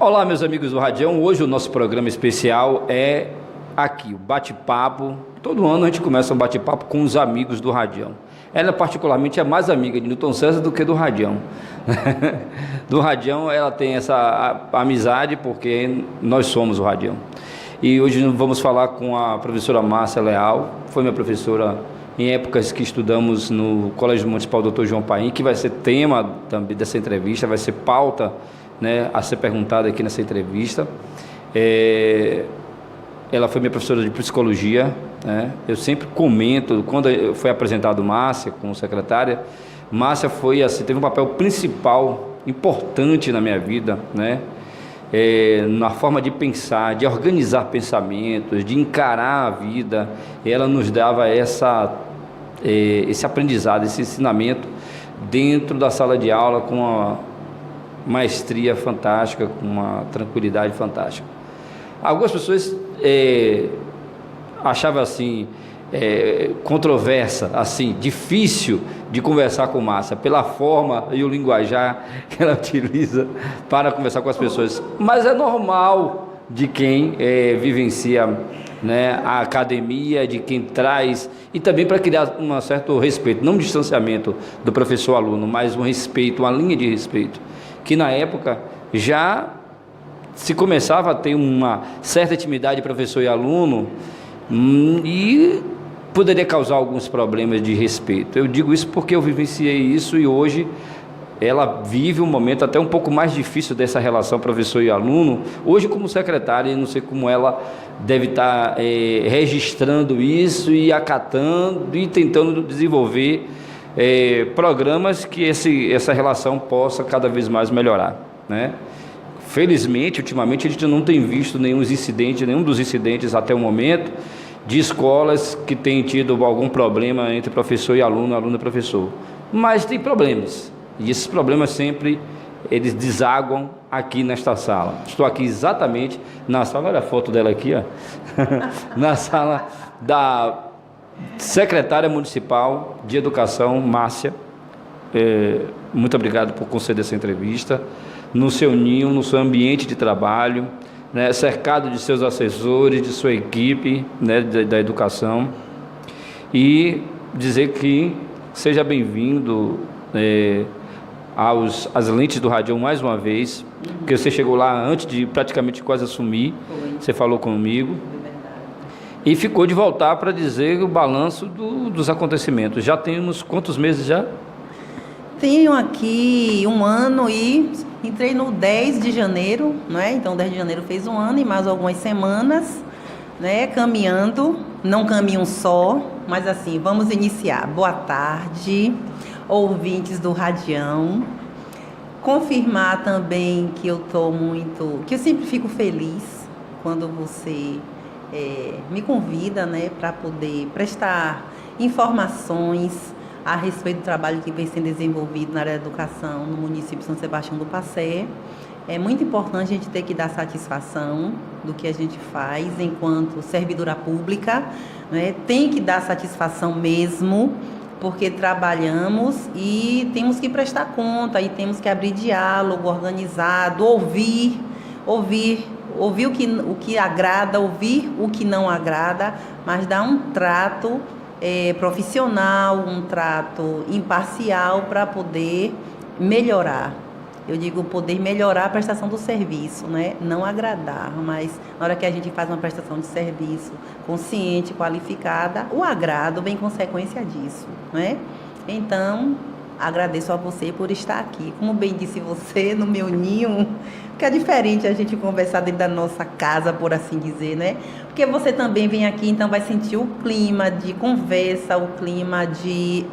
Olá, meus amigos do Radião. Hoje o nosso programa especial é aqui, o bate-papo. Todo ano a gente começa um bate-papo com os amigos do Radião. Ela particularmente é mais amiga de Newton César do que do Radião. Do Radião ela tem essa amizade porque nós somos o Radião. E hoje vamos falar com a professora Márcia Leal, foi minha professora em épocas que estudamos no Colégio Municipal Dr. João Paim, que vai ser tema também dessa entrevista, vai ser pauta, né, a ser perguntada aqui nessa entrevista. Ela foi minha professora de psicologia, né? Eu sempre comento, quando foi apresentado Márcia como secretária, Márcia foi assim, teve um papel principal, importante na minha vida, né? Na forma de pensar, de organizar pensamentos, de encarar a vida. Ela nos dava esse aprendizado, esse ensinamento dentro da sala de aula com uma maestria fantástica, com uma tranquilidade fantástica. Algumas pessoas achavam assim, controversa, assim, difícil de conversar com Márcia, pela forma e o linguajar que ela utiliza para conversar com as pessoas. Mas é normal de quem vivencia, né, a academia, de quem traz, e também para criar um certo respeito, não um distanciamento do professor-aluno, mas um respeito, uma linha de respeito, que na época já se começava a ter uma certa intimidade professor e aluno, e poderia causar alguns problemas de respeito. Eu digo isso porque eu vivenciei isso e hoje ela vive um momento até um pouco mais difícil dessa relação professor e aluno. Hoje, como secretária, não sei como ela deve estar registrando isso e acatando e tentando desenvolver programas que essa relação possa cada vez mais melhorar, né? Felizmente, ultimamente, a gente não tem visto nenhum dos incidentes até o momento, de escolas que têm tido algum problema entre professor e aluno, aluno e professor. Mas tem problemas, e esses problemas sempre, eles desaguam aqui nesta sala. Estou aqui exatamente na sala, olha a foto dela aqui, ó, na sala da secretária municipal de educação, Márcia. Muito obrigado por conceder essa entrevista, no seu ninho, no seu ambiente de trabalho, né, cercado de seus assessores, de sua equipe, né, da educação, e dizer que seja bem-vindo às lentes do Radião mais uma vez, porque você chegou lá antes de praticamente quase assumir, você falou comigo, e ficou de voltar para dizer o balanço dos acontecimentos. Já temos quantos meses já? Tenho aqui 1 ano e entrei no 10 de janeiro, né? Então 10 de janeiro fez 1 ano e mais algumas semanas, né? Caminhando, não caminho só, mas assim, vamos iniciar. Boa tarde, ouvintes do Radião. Confirmar também que eu sempre fico feliz quando você me convida, né? Para poder prestar informações a respeito do trabalho que vem sendo desenvolvido na área da educação no município de São Sebastião do Passé. É muito importante a gente ter que dar satisfação do que a gente faz enquanto servidora pública, né? Tem que dar satisfação mesmo, porque trabalhamos e temos que prestar conta, e temos que abrir diálogo organizado, ouvir o que agrada, ouvir o que não agrada, mas dar um trato profissional, um trato imparcial para poder melhorar. Eu digo poder melhorar a prestação do serviço, né? Não agradar, mas na hora que a gente faz uma prestação de serviço consciente, qualificada, o agrado vem em consequência disso, né? Então, agradeço a você por estar aqui. Como bem disse você, no meu ninho, que é diferente a gente conversar dentro da nossa casa, por assim dizer, né? Porque você também vem aqui, então vai sentir o clima de conversa, o clima de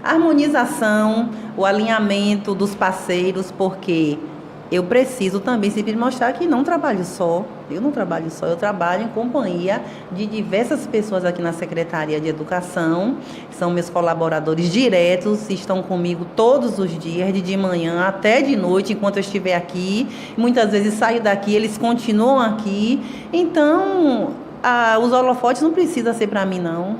harmonização, o alinhamento dos parceiros, porque eu preciso também sempre mostrar que não trabalho só. Eu não trabalho só, eu trabalho em companhia de diversas pessoas aqui na Secretaria de Educação, são meus colaboradores diretos, estão comigo todos os dias, de manhã até de noite, enquanto eu estiver aqui. Muitas vezes saio daqui, eles continuam aqui. Então, os holofotes não precisam ser para mim, não.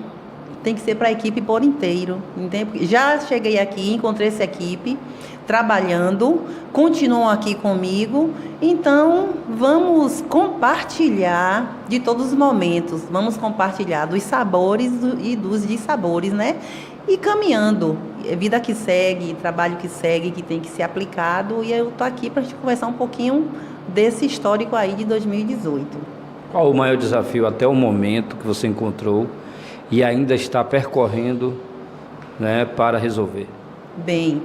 tem que ser para a equipe por inteiro. Entende? Já cheguei aqui, encontrei essa equipe trabalhando, continuam aqui comigo, então vamos compartilhar de todos os momentos, vamos compartilhar dos sabores e dos dissabores, né? E caminhando, vida que segue, trabalho que segue, que tem que ser aplicado, e eu tô aqui para a gente conversar um pouquinho desse histórico aí de 2018. Qual o maior desafio até o momento que você encontrou e ainda está percorrendo, né, para resolver? Bem,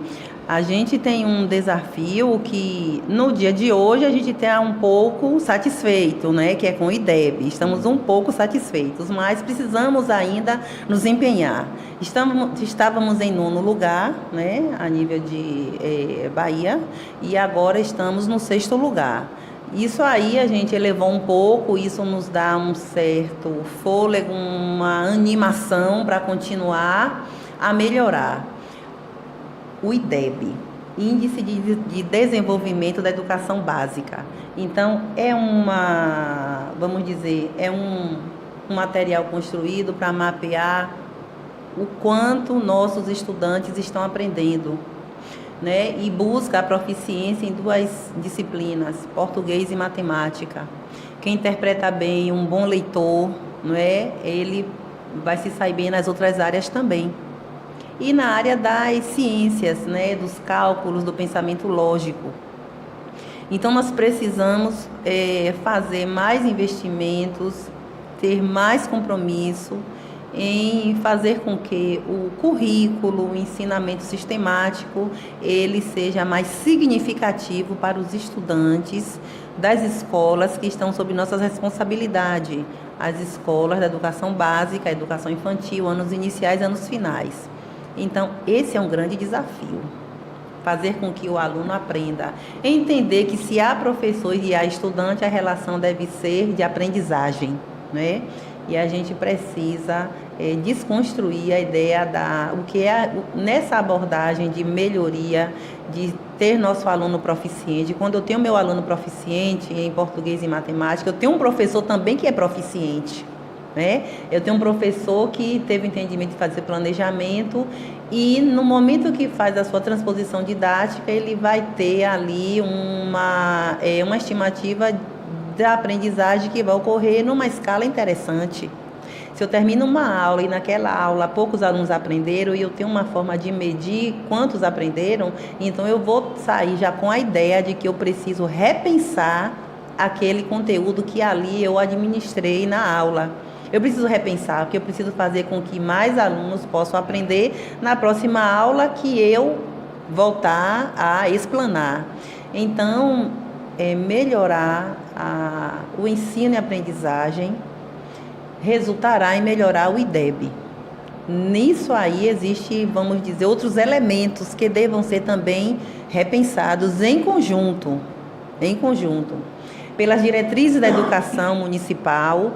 a gente tem um desafio que no dia de hoje a gente está um pouco satisfeito, né? Que é com o IDEB. Estamos um pouco satisfeitos, mas precisamos ainda nos empenhar. Estávamos em 9º lugar, né? A nível de Bahia, e agora estamos no 6º lugar. Isso aí a gente elevou um pouco, isso nos dá um certo fôlego, uma animação para continuar a melhorar. O IDEB, Índice de Desenvolvimento da Educação Básica. Então, vamos dizer, um material construído para mapear o quanto nossos estudantes estão aprendendo, né? E busca a proficiência em 2 disciplinas, português e matemática. Quem interpreta bem, um bom leitor, não é? Ele vai se sair bem nas outras áreas também. E na área das ciências, né, dos cálculos, do pensamento lógico. Então, nós precisamos fazer mais investimentos, ter mais compromisso em fazer com que o currículo, o ensinamento sistemático, ele seja mais significativo para os estudantes das escolas que estão sob nossa responsabilidade, as escolas da educação básica, educação infantil, anos iniciais, anos finais. Então, esse é um grande desafio, fazer com que o aluno aprenda, entender que se há professor e há estudante, a relação deve ser de aprendizagem, né? E a gente precisa desconstruir a ideia o que é nessa abordagem de melhoria, de ter nosso aluno proficiente. Quando eu tenho meu aluno proficiente em português e matemática, eu tenho um professor também que é proficiente, né? Eu tenho um professor que teve o entendimento de fazer planejamento e no momento que faz a sua transposição didática, ele vai ter ali uma estimativa da aprendizagem que vai ocorrer numa escala interessante. Se eu termino uma aula e naquela aula poucos alunos aprenderam e eu tenho uma forma de medir quantos aprenderam, então eu vou sair já com a ideia de que eu preciso repensar aquele conteúdo que ali eu administrei na aula. Eu preciso repensar, porque eu preciso fazer com que mais alunos possam aprender na próxima aula que eu voltar a explanar. Então, melhorar o ensino e aprendizagem resultará em melhorar o IDEB. Nisso aí existe, vamos dizer, outros elementos que devam ser também repensados em conjunto, pelas diretrizes da educação municipal,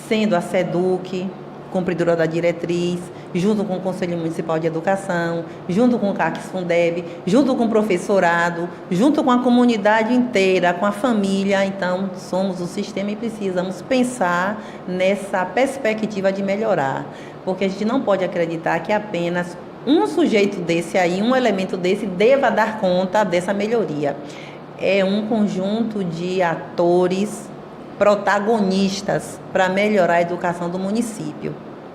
sendo a SEDUC, cumpridora da diretriz, junto com o Conselho Municipal de Educação, junto com o CACS Fundeb, junto com o professorado, junto com a comunidade inteira, com a família. Então, somos o sistema e precisamos pensar nessa perspectiva de melhorar, porque a gente não pode acreditar que apenas um sujeito desse aí, um elemento desse, deva dar conta dessa melhoria. É um conjunto de atores protagonistas para melhorar a educação do município.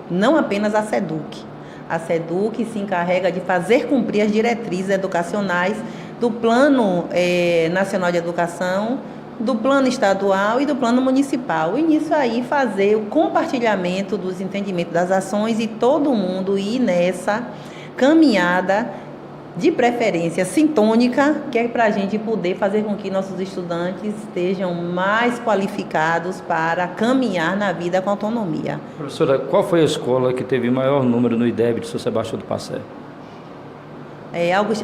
Não apenas a SEDUC. A SEDUC se encarrega de fazer cumprir as diretrizes educacionais do Plano Nacional de Educação, do Plano Estadual e do Plano Municipal. E nisso aí fazer o compartilhamento dos entendimentos das ações e todo mundo ir nessa caminhada de preferência sintônica, que é para a gente poder fazer com que nossos estudantes estejam mais qualificados para caminhar na vida com autonomia. Professora, qual foi a escola que teve maior número no IDEB de São Sebastião do Passé?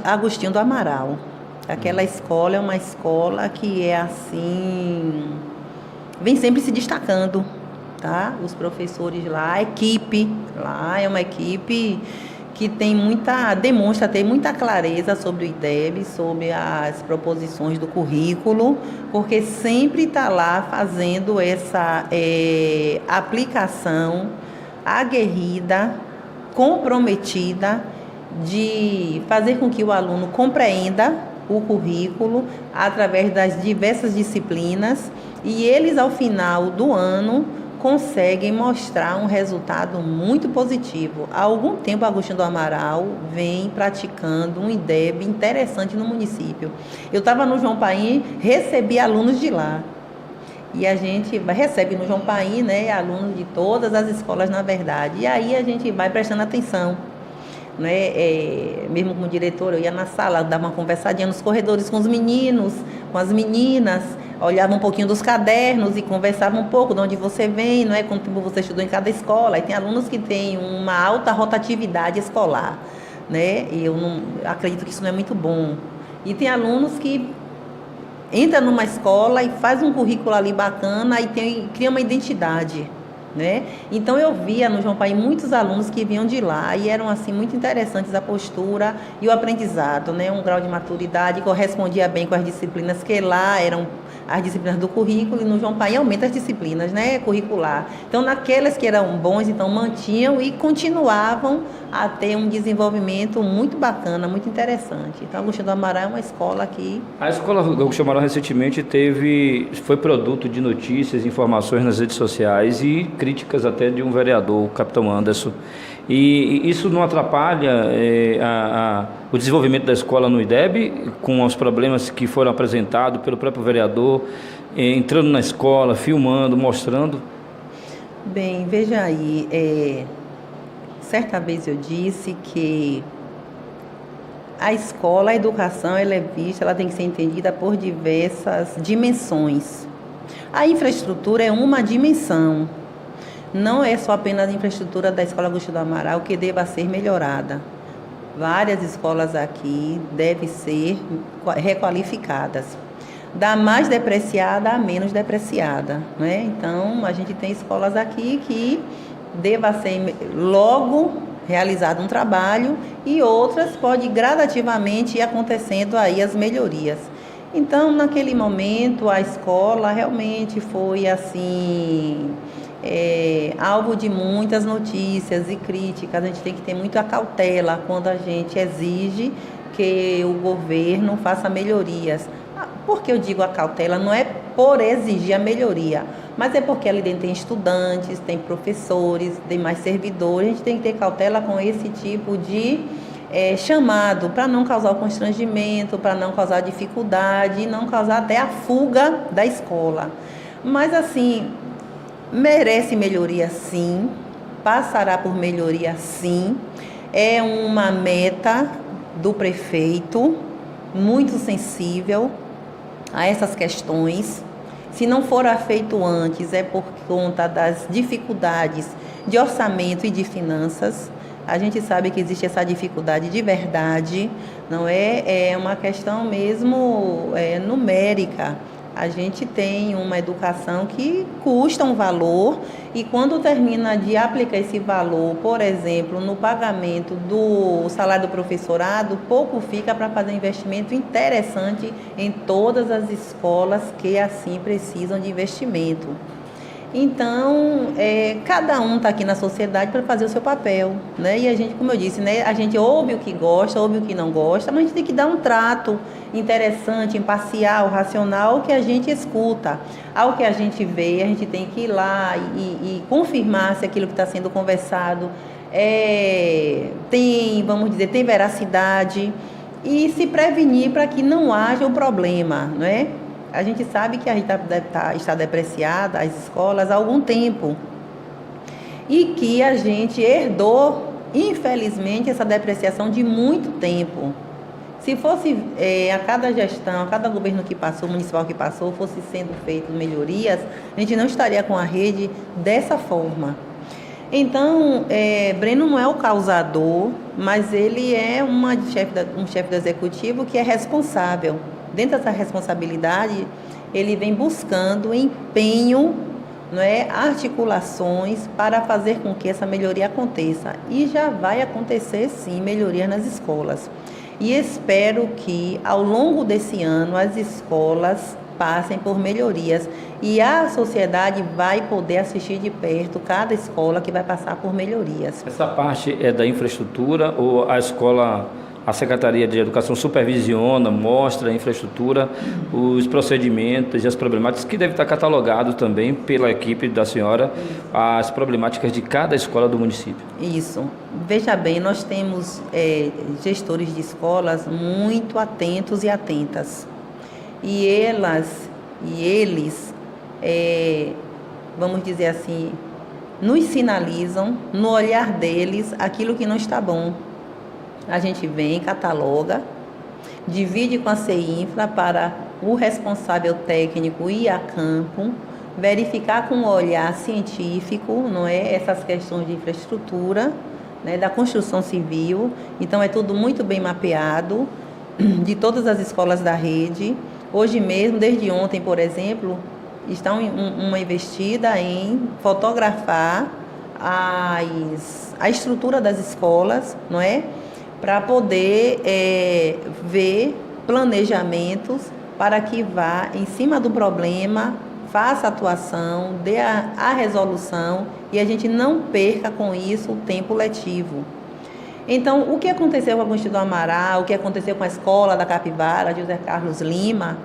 Agostinho do Amaral. Aquela escola é uma escola que é assim, vem sempre se destacando, tá? Os professores lá, a equipe lá é uma equipe que demonstra ter muita clareza sobre o IDEB, sobre as proposições do currículo, porque sempre está lá fazendo essa aplicação aguerrida comprometida de fazer com que o aluno compreenda o currículo através das diversas disciplinas e eles, ao final do ano, conseguem mostrar um resultado muito positivo. Há algum tempo, Agostinho do Amaral vem praticando um IDEB interessante no município. Eu estava no João Paim, recebi alunos de lá. E a gente recebe no João Paim, né, alunos de todas as escolas, na verdade. E aí a gente vai prestando atenção. Né? Mesmo como diretora, eu ia na sala, dava uma conversadinha nos corredores com os meninos, com as meninas, olhava um pouquinho dos cadernos e conversava um pouco de onde você vem, não é? Quanto tempo você estudou em cada escola. E tem alunos que têm uma alta rotatividade escolar, né? E eu não acredito que isso não é muito bom. E tem alunos que entram numa escola e faz um currículo ali bacana e cria uma identidade. Né? Então eu via no João Paim muitos alunos que vinham de lá e eram assim muito interessantes a postura e o aprendizado, né? Um grau de maturidade correspondia bem com as disciplinas que lá eram as disciplinas do currículo, e no João Paim aumenta as disciplinas, né, curricular. Então naquelas que eram bons, então mantinham e continuavam a ter um desenvolvimento muito bacana, muito interessante. Então Agostinho do Amaral é uma escola que... A escola Agostinho do Amaral recentemente foi produto de notícias, informações nas redes sociais e críticas até de um vereador, o capitão Anderson. E isso não atrapalha o desenvolvimento da escola no IDEB, com os problemas que foram apresentados pelo próprio vereador, entrando na escola, filmando, mostrando? Bem, veja aí, certa vez eu disse que a escola, a educação, ela é vista, ela tem que ser entendida por diversas dimensões. A infraestrutura é uma dimensão. Não é só apenas a infraestrutura da Escola Agostinho do Amaral que deva ser melhorada. Várias escolas aqui devem ser requalificadas. Da mais depreciada a menos depreciada, né? Então, a gente tem escolas aqui que deva ser logo realizado um trabalho e outras pode gradativamente ir acontecendo aí as melhorias. Então, naquele momento, a escola realmente foi assim... alvo de muitas notícias e críticas. A gente tem que ter muita cautela quando a gente exige que o governo faça melhorias. Por que eu digo a cautela? Não é por exigir a melhoria, mas é porque ali dentro tem estudantes, tem professores, tem mais servidores. A gente tem que ter cautela com esse tipo de chamado, para não causar o constrangimento, para não causar dificuldade, e não causar até a fuga da escola. Mas assim, merece melhoria sim, passará por melhoria sim, é uma meta do prefeito, muito sensível a essas questões. Se não for feito antes, é por conta das dificuldades de orçamento e de finanças. A gente sabe que existe essa dificuldade de verdade, não é uma questão mesmo numérica. A gente tem uma educação que custa um valor e quando termina de aplicar esse valor, por exemplo, no pagamento do salário do professorado, pouco fica para fazer investimento interessante em todas as escolas que assim precisam de investimento. Então, cada um está aqui na sociedade para fazer o seu papel, né? E a gente, como eu disse, né, a gente ouve o que gosta, ouve o que não gosta, mas a gente tem que dar um trato interessante, imparcial, racional ao que a gente escuta, ao que a gente vê. A gente tem que ir lá e confirmar se aquilo que está sendo conversado vamos dizer, tem veracidade e se prevenir para que não haja o problema, não é? A gente sabe que a gente está depreciada, as escolas, há algum tempo. E que a gente herdou, infelizmente, essa depreciação de muito tempo. Se fosse a cada gestão, a cada governo que passou, municipal que passou, fosse sendo feitas melhorias, a gente não estaria com a rede dessa forma. Então, Breno não é o causador, mas ele é um chefe do executivo que é responsável. Dentro dessa responsabilidade, ele vem buscando empenho, não é, articulações para fazer com que essa melhoria aconteça. E já vai acontecer, sim, melhoria nas escolas. E espero que, ao longo desse ano, as escolas passem por melhorias. E a sociedade vai poder assistir de perto cada escola que vai passar por melhorias. Essa parte é da infraestrutura ou a escola, a Secretaria de Educação supervisiona, mostra a infraestrutura, os procedimentos e as problemáticas que devem estar catalogados também pela equipe da senhora, as problemáticas de cada escola do município? Isso. Veja bem, nós temos gestores de escolas muito atentos e atentas. E eles, vamos dizer assim, nos sinalizam no olhar deles aquilo que não está bom. A gente vem, cataloga, divide com a CEINFRA para o responsável técnico ir a campo, verificar com um olhar científico, não é, essas questões de infraestrutura, né, da construção civil. Então é tudo muito bem mapeado, de todas as escolas da rede. Hoje mesmo, desde ontem, por exemplo, está uma investida em fotografar a estrutura das escolas, não é? Para poder ver planejamentos para que vá em cima do problema, faça a atuação, dê a resolução e a gente não perca com isso o tempo letivo. Então, o que aconteceu com a Agostinho do Amaral, o que aconteceu com a escola da Capivara, José Carlos Lima,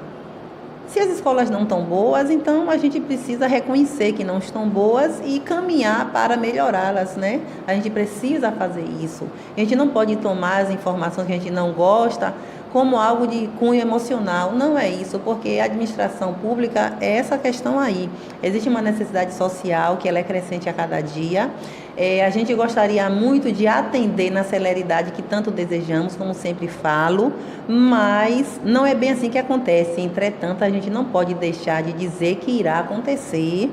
se as escolas não estão boas, então a gente precisa reconhecer que não estão boas e caminhar para melhorá-las, né? A gente precisa fazer isso. A gente não pode tomar as informações que a gente não gosta como algo de cunho emocional. Não é isso, porque a administração pública é essa questão aí. Existe uma necessidade social que ela é crescente a cada dia. A gente gostaria muito de atender na celeridade que tanto desejamos, como sempre falo, mas não é bem assim que acontece. Entretanto, a gente não pode deixar de dizer que irá acontecer,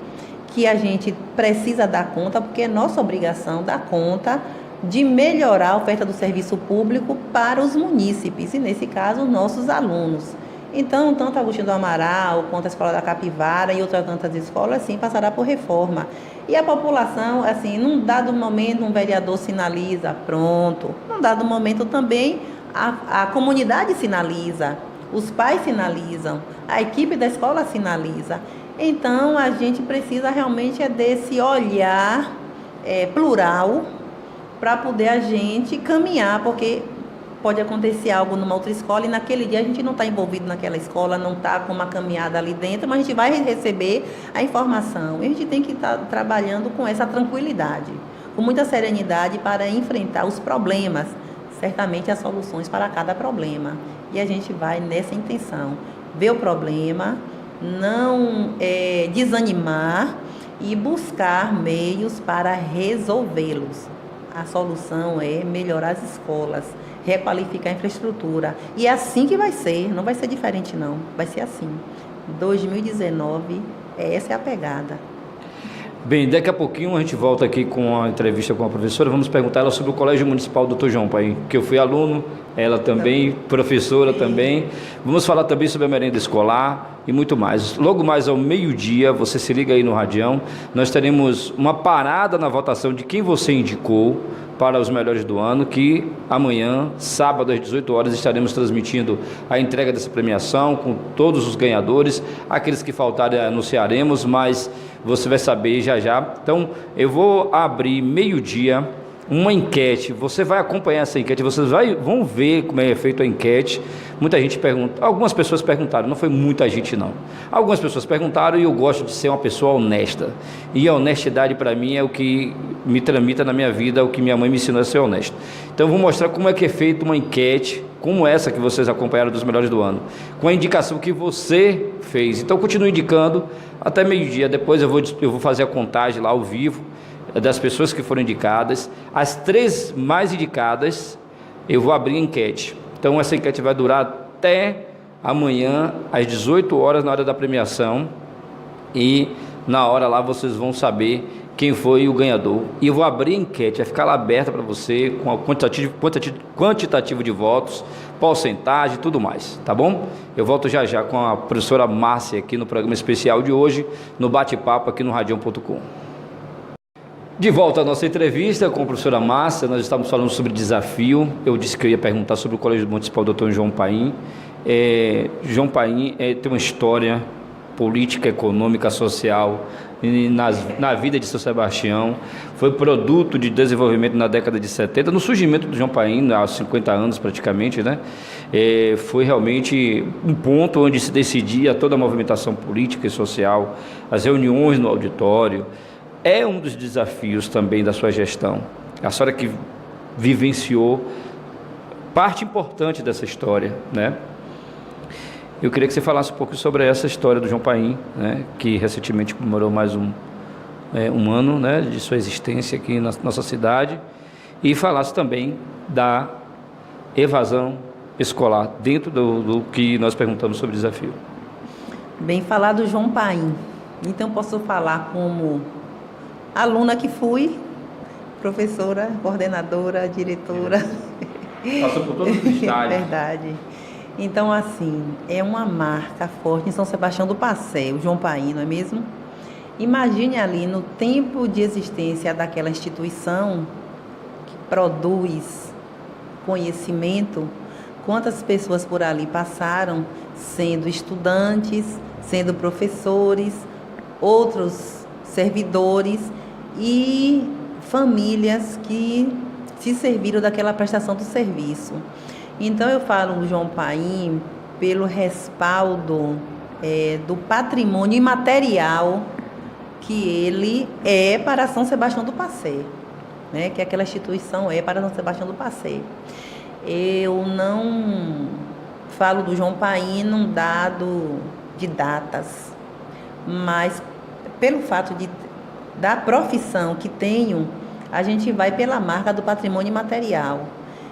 que a gente precisa dar conta, porque é nossa obrigação dar conta de melhorar a oferta do serviço público para os munícipes, e nesse caso, nossos alunos. Então, tanto a Agostinho do Amaral, quanto a Escola da Capivara e outras tantas escolas, sim, passará por reforma. E a população, assim, num dado momento, um vereador sinaliza, pronto. Num dado momento também, a comunidade sinaliza, os pais sinalizam, a equipe da escola sinaliza. Então, a gente precisa realmente desse olhar plural para poder a gente caminhar, porque pode acontecer algo numa outra escola e naquele dia a gente não está envolvido naquela escola, não está com uma caminhada ali dentro, mas a gente vai receber a informação. E a gente tem que estar trabalhando com essa tranquilidade, com muita serenidade para enfrentar os problemas, certamente as soluções para cada problema. E a gente vai nessa intenção, ver o problema, não desanimar e buscar meios para resolvê-los. A solução é melhorar as escolas, requalificar a infraestrutura. E é assim que vai ser, não vai ser diferente não, vai ser assim. 2019, essa é a pegada. Bem, daqui a pouquinho a gente volta aqui com a entrevista com a professora, vamos perguntar ela sobre o Colégio Municipal Dr. João Paim, que eu fui aluno, ela também, professora também. Vamos falar também sobre a merenda escolar e muito mais. Logo mais ao meio-dia, você se liga aí no Radião, nós teremos uma parada na votação de quem você indicou para os melhores do ano, que amanhã, sábado às 18 horas, estaremos transmitindo a entrega dessa premiação com todos os ganhadores. Aqueles que faltarem anunciaremos, mas você vai saber já já. Então, eu vou abrir meio-dia uma enquete, você vai acompanhar essa enquete, vocês vão ver como é feita a enquete. Muita gente pergunta, algumas pessoas perguntaram, não foi muita gente não. Algumas pessoas perguntaram e eu gosto de ser uma pessoa honesta. E a honestidade para mim é o que me tramita na minha vida, o que minha mãe me ensinou a ser honesto. Então eu vou mostrar como é que é feita uma enquete, como essa que vocês acompanharam dos melhores do ano, com a indicação que você fez. Então continue indicando até meio-dia, depois eu vou fazer a contagem lá ao vivo, das pessoas que foram indicadas. As 3 mais indicadas, eu vou abrir a enquete. Então essa enquete vai durar até amanhã, às 18 horas, na hora da premiação. E na hora lá vocês vão saber quem foi o ganhador. E eu vou abrir a enquete, vai ficar lá aberta para você, com a quantitativo de votos, porcentagem e tudo mais, tá bom? Eu volto já já com a professora Márcia aqui no programa especial de hoje, no bate-papo aqui no Radião.com. De volta à nossa entrevista com a professora Márcia, nós estávamos falando sobre desafio. Eu disse que eu ia perguntar sobre o Colégio Municipal Dr. João Paim. João Paim tem uma história política, econômica, social na vida de São Sebastião. Foi produto de desenvolvimento na década de 70, no surgimento do João Paim, há 50 anos praticamente, né? Foi realmente um ponto onde se decidia toda a movimentação política e social, as reuniões no auditório. É um dos desafios também da sua gestão. A senhora que vivenciou parte importante dessa história, né? Eu queria que você falasse um pouco sobre essa história do João Paim, né, que recentemente comemorou mais um ano, né, de sua existência aqui na nossa cidade, e falasse também da evasão escolar, dentro do que nós perguntamos sobre o desafio. Bem, falar do João Paim. Então, posso falar como aluna que fui, professora, coordenadora, diretora. Passou por todos os estágios. Verdade. Então, assim, é uma marca forte em São Sebastião do Passé, o João Paim, não é mesmo? Imagine ali, no tempo de existência daquela instituição que produz conhecimento, quantas pessoas por ali passaram, sendo estudantes, sendo professores, outros servidores e famílias que se serviram daquela prestação do serviço. Então, eu falo do João Paim pelo respaldo do patrimônio imaterial que ele é para São Sebastião do Passé, né? Que aquela instituição é para São Sebastião do Passé. Eu não falo do João Paim num dado de datas, mas pelo fato da profissão que tenho, a gente vai pela marca do patrimônio imaterial.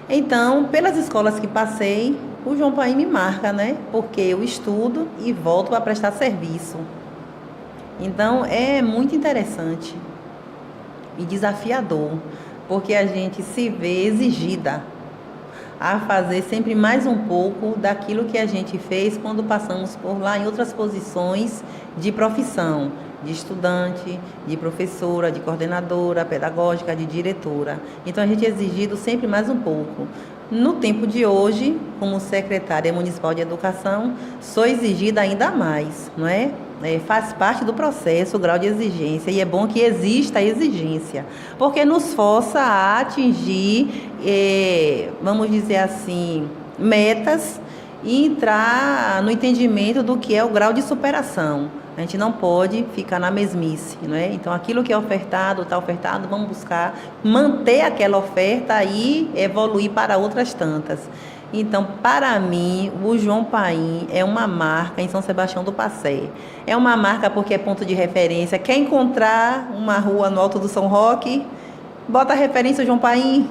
Então, pelas escolas que passei, o João Paim me marca, né? Porque eu estudo e volto para prestar serviço. Então, é muito interessante e desafiador, porque a gente se vê exigida a fazer sempre mais um pouco daquilo que a gente fez quando passamos por lá em outras posições de profissão, de estudante, de professora, de coordenadora pedagógica, de diretora. Então, a gente é exigido sempre mais um pouco. No tempo de hoje, como secretária municipal de educação, sou exigida ainda mais, não é? Faz parte do processo o grau de exigência, e é bom que exista a exigência, porque nos força a atingir, vamos dizer assim, metas e entrar no entendimento do que é o grau de superação. A gente não pode ficar na mesmice, não é? Então, aquilo que é ofertado, está ofertado, vamos buscar manter aquela oferta e evoluir para outras tantas. Então, para mim, o João Paim é uma marca em São Sebastião do Passé. É uma marca porque é ponto de referência. Quer encontrar uma rua no Alto do São Roque, bota a referência João Paim,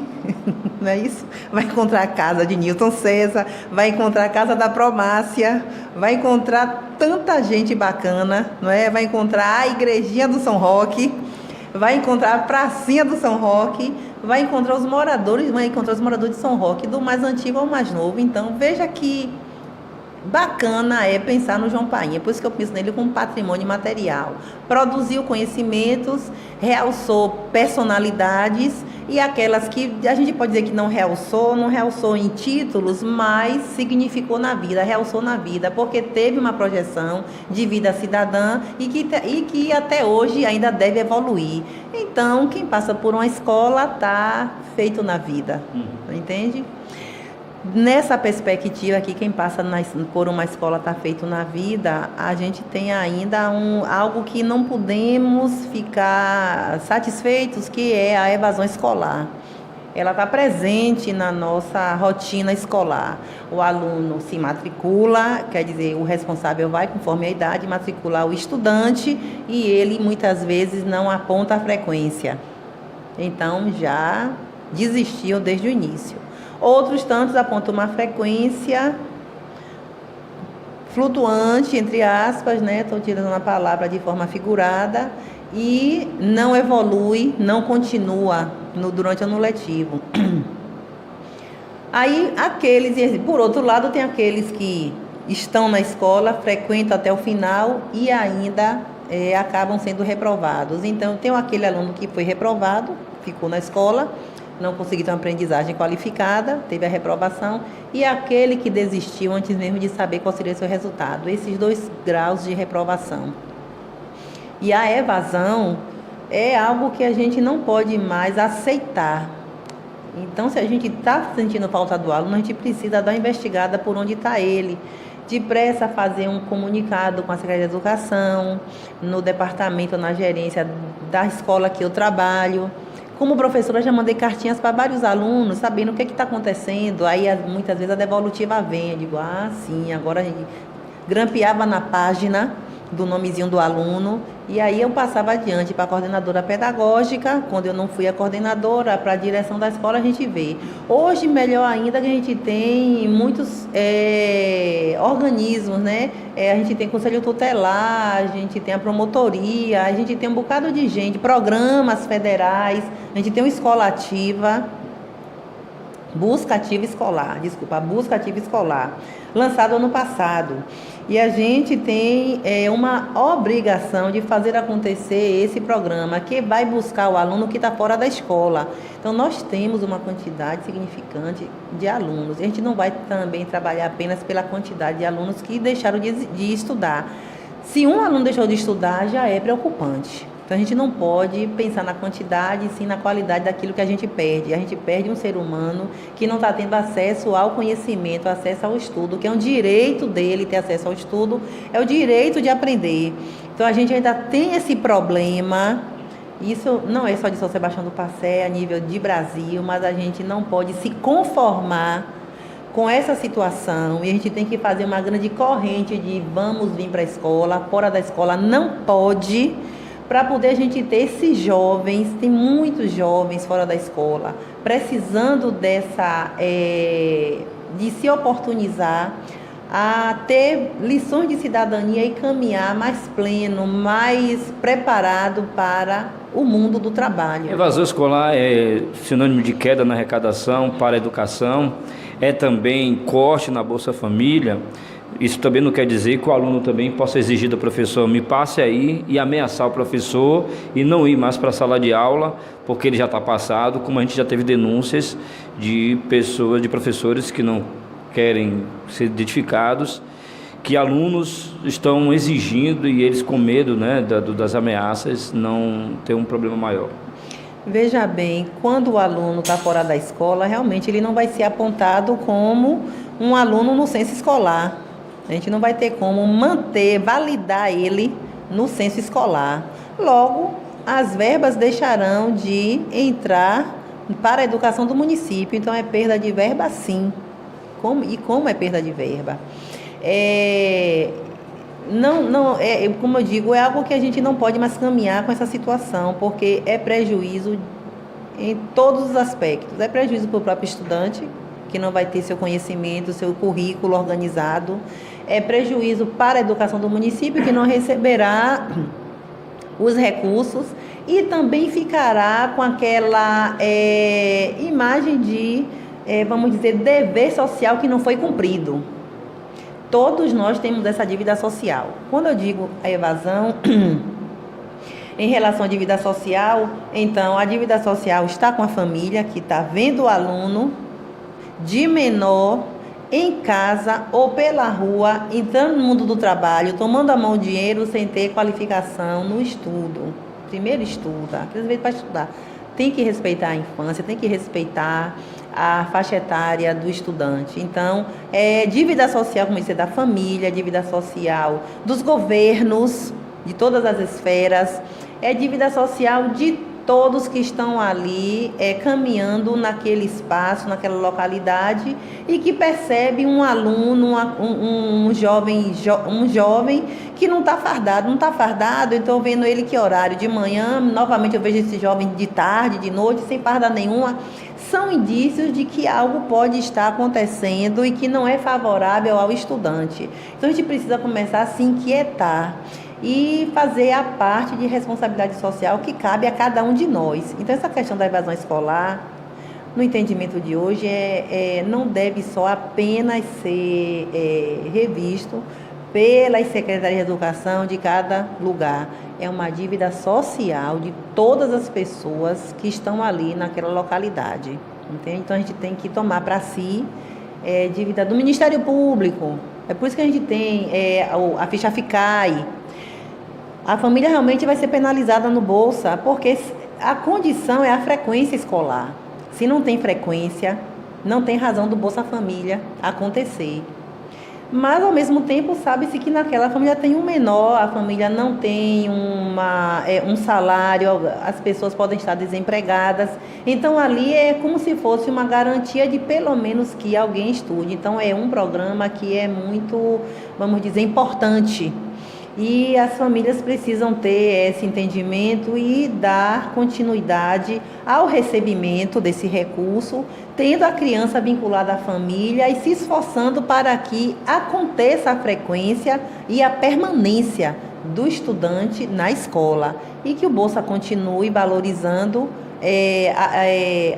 não é isso? Vai encontrar a casa de Newton César, vai encontrar a casa da Promácia, vai encontrar tanta gente bacana, não é? Vai encontrar a igrejinha do São Roque, vai encontrar a pracinha do São Roque, vai encontrar os moradores de São Roque, do mais antigo ao mais novo. Então, veja que bacana é pensar no João Paim. É por isso que eu penso nele como patrimônio material. Produziu conhecimentos, realçou personalidades, e aquelas que a gente pode dizer que não realçou em títulos, mas significou na vida, realçou na vida, porque teve uma projeção de vida cidadã e que até hoje ainda deve evoluir. Então, quem passa por uma escola está feito na vida, entende? Nessa perspectiva aqui, quem passa por uma escola está feito na vida, a gente tem ainda algo que não podemos ficar satisfeitos, que é a evasão escolar. Ela está presente na nossa rotina escolar. O aluno se matricula, quer dizer, o responsável vai, conforme a idade, matricular o estudante, e ele muitas vezes não aponta a frequência. Então, já desistiu desde o início. Outros tantos apontam uma frequência flutuante, entre aspas, né? Estou tirando a palavra de forma figurada, e não evolui, não continua durante o ano letivo. Aí, por outro lado, tem aqueles que estão na escola, frequentam até o final e ainda acabam sendo reprovados. Então, tem aquele aluno que foi reprovado, ficou na escola, não conseguiu ter uma aprendizagem qualificada, teve a reprovação, e aquele que desistiu antes mesmo de saber qual seria o seu resultado. Esses 2 graus de reprovação. E a evasão é algo que a gente não pode mais aceitar. Então, se a gente está sentindo falta do aluno, a gente precisa dar uma investigada por onde está ele. Depressa fazer um comunicado com a Secretaria de Educação, no departamento, na gerência da escola que eu trabalho. Como professora, já mandei cartinhas para vários alunos, sabendo o que está acontecendo. Aí, muitas vezes, a devolutiva vem. Eu digo, sim, agora a gente grampeava na página do nomezinho do aluno, e aí eu passava adiante para a coordenadora pedagógica. Quando eu não fui a coordenadora, para a direção da escola, a gente vê. Hoje, melhor ainda, que a gente tem muitos organismos, né? A gente tem conselho tutelar, a gente tem a promotoria, a gente tem um bocado de gente, programas federais, a gente tem uma escola ativa, busca ativa escolar, lançado ano passado. E a gente tem uma obrigação de fazer acontecer esse programa, que vai buscar o aluno que está fora da escola. Então, nós temos uma quantidade significante de alunos. E a gente não vai também trabalhar apenas pela quantidade de alunos que deixaram de estudar. Se um aluno deixou de estudar, já é preocupante. Então, a gente não pode pensar na quantidade, sim na qualidade daquilo que a gente perde. A gente perde um ser humano que não está tendo acesso ao conhecimento, acesso ao estudo, que é um direito dele ter acesso ao estudo, é o direito de aprender. Então, a gente ainda tem esse problema. Isso não é só de São Sebastião do Passé, a nível de Brasil, mas a gente não pode se conformar com essa situação, e a gente tem que fazer uma grande corrente de vamos vir para a escola, fora da escola não pode, para poder a gente ter esses jovens, tem muitos jovens fora da escola, precisando de se oportunizar a ter lições de cidadania e caminhar mais pleno, mais preparado para o mundo do trabalho. Evasão escolar é sinônimo de queda na arrecadação para a educação, é também corte na Bolsa Família. Isso também não quer dizer que o aluno também possa exigir do professor, me passe aí, e ameaçar o professor e não ir mais para a sala de aula, porque ele já está passado, como a gente já teve denúncias de pessoas, de professores que não querem ser identificados, que alunos estão exigindo e eles com medo, né, das ameaças, não ter um problema maior. Veja bem, quando o aluno está fora da escola, realmente ele não vai ser apontado como um aluno no censo escolar. A gente não vai ter como validar ele no censo escolar. Logo, as verbas deixarão de entrar para a educação do município. Então, é perda de verba, sim. Como é perda de verba? Como eu digo, é algo que a gente não pode mais caminhar com essa situação, porque é prejuízo em todos os aspectos. É prejuízo para o próprio estudante, que não vai ter seu conhecimento, seu currículo organizado. É prejuízo para a educação do município, que não receberá os recursos, e também ficará com aquela imagem de, vamos dizer, dever social que não foi cumprido. Todos nós temos essa dívida social. Quando eu digo a evasão, em relação à dívida social, então a dívida social está com a família, que está vendo o aluno de menor em casa ou pela rua, entrando no mundo do trabalho, tomando a mão o dinheiro sem ter qualificação no estudo. Primeiro estuda, às vezes para estudar. Tem que respeitar a infância, tem que respeitar a faixa etária do estudante. Então, dívida social, como disse, da família, dívida social dos governos, de todas as esferas, dívida social de todos que estão ali caminhando naquele espaço, naquela localidade, e que percebe um aluno, um jovem que não está fardado, então vendo ele que horário, de manhã, novamente eu vejo esse jovem de tarde, de noite, sem farda nenhuma, são indícios de que algo pode estar acontecendo e que não é favorável ao estudante. Então a gente precisa começar a se inquietar e fazer a parte de responsabilidade social que cabe a cada um de nós. Então, essa questão da evasão escolar, no entendimento de hoje, não deve só apenas ser revisto pelas secretarias de educação de cada lugar. É uma dívida social de todas as pessoas que estão ali naquela localidade. Entende? Então a gente tem que tomar para si dívida do Ministério Público. É por isso que a gente tem a ficha FICAI. A família realmente vai ser penalizada no Bolsa, porque a condição é a frequência escolar. Se não tem frequência, não tem razão do Bolsa Família acontecer. Mas, ao mesmo tempo, sabe-se que naquela família tem um menor, a família não tem um salário, as pessoas podem estar desempregadas. Então, ali é como se fosse uma garantia de, pelo menos, que alguém estude. Então, é um programa que é muito, vamos dizer, importante. E as famílias precisam ter esse entendimento e dar continuidade ao recebimento desse recurso, tendo a criança vinculada à família e se esforçando para que aconteça a frequência e a permanência do estudante na escola e que o Bolsa continue valorizando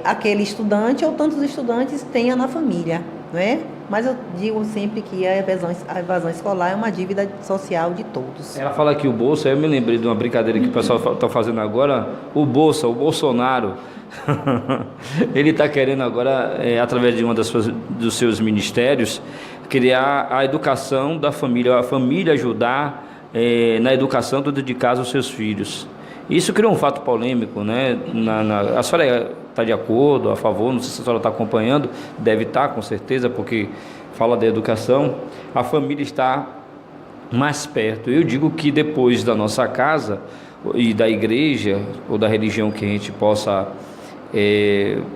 aquele estudante ou tantos estudantes tenha na família, não é? Mas eu digo sempre que a evasão escolar é uma dívida social de todos. Ela fala que o Bolsa, eu me lembrei de uma brincadeira que o pessoal está fazendo agora, o Bolsonaro, ele está querendo agora, através de dos seus ministérios, criar a educação da família, a família ajudar na educação dentro de casa os seus filhos. Isso criou um fato polêmico, né? A senhora está de acordo, a favor, não sei se a senhora está acompanhando, deve estar com certeza, porque fala da educação, a família está mais perto. Eu digo que depois da nossa casa e da igreja ou da religião que a gente possa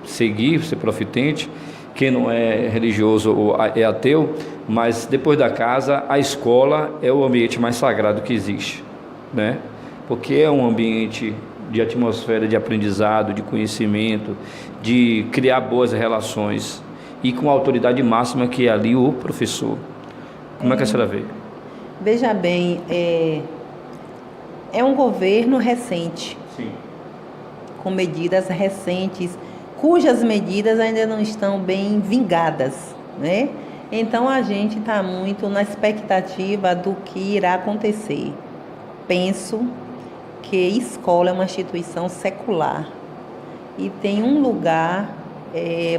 seguir, ser profitente, quem não é religioso ou é ateu, mas depois da casa, a escola é o ambiente mais sagrado que existe, né? Porque é um ambiente de atmosfera de aprendizado, de conhecimento, de criar boas relações e com a autoridade máxima que é ali o professor. Como é que a senhora vê? Veja bem, é um governo recente, sim, com medidas recentes, cujas medidas ainda não estão bem vingadas, né? Então a gente está muito na expectativa do que irá acontecer. Penso que escola é uma instituição secular e tem um lugar,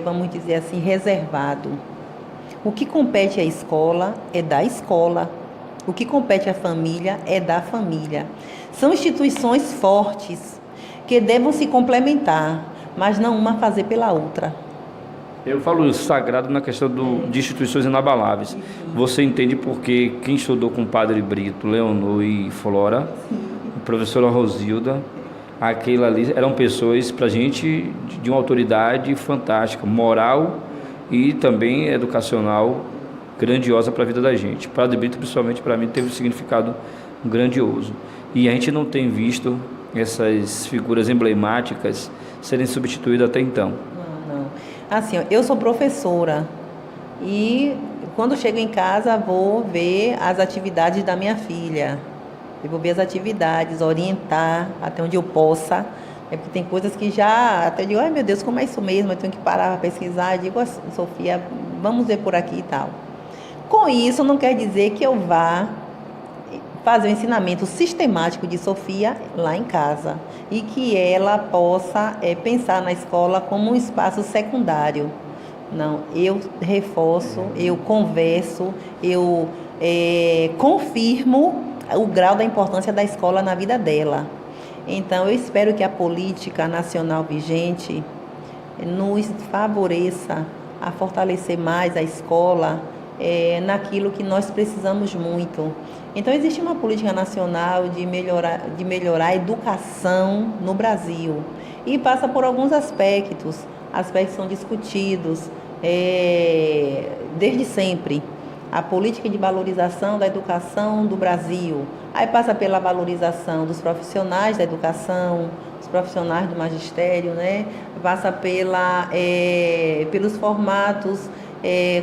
vamos dizer assim, reservado. O que compete à escola é da escola, o que compete à família é da família. São instituições fortes que devem se complementar, mas não uma fazer pela outra. Eu falo sagrado na questão de instituições inabaláveis. Você entende porque quem estudou com o Padre Brito, Leonor e Flora, a professora Rosilda, aquilo ali eram pessoas para a gente de uma autoridade fantástica, moral e também educacional, grandiosa para a vida da gente. Padre Brito, principalmente para mim, teve um significado grandioso. E a gente não tem visto essas figuras emblemáticas serem substituídas até então. Não. Assim, eu sou professora e quando chego em casa vou ver as atividades da minha filha. Eu vou ver as atividades, orientar até onde eu possa. Porque tem coisas que já até digo, ai meu Deus, como é isso mesmo? Eu tenho que parar para pesquisar. Eu digo, Sofia, vamos ver por aqui e tal. Com isso, não quer dizer que eu vá fazer o ensinamento sistemático de Sofia lá em casa e que ela possa pensar na escola como um espaço secundário. Não, eu reforço, eu converso, eu confirmo o grau da importância da escola na vida dela. Então, eu espero que a política nacional vigente nos favoreça a fortalecer mais a escola naquilo que nós precisamos muito. Então, existe uma política nacional de melhorar a educação no Brasil e passa por alguns aspectos que são discutidos desde sempre. A política de valorização da educação do Brasil, aí passa pela valorização dos profissionais da educação, os profissionais do magistério, né? Passa pelos formatos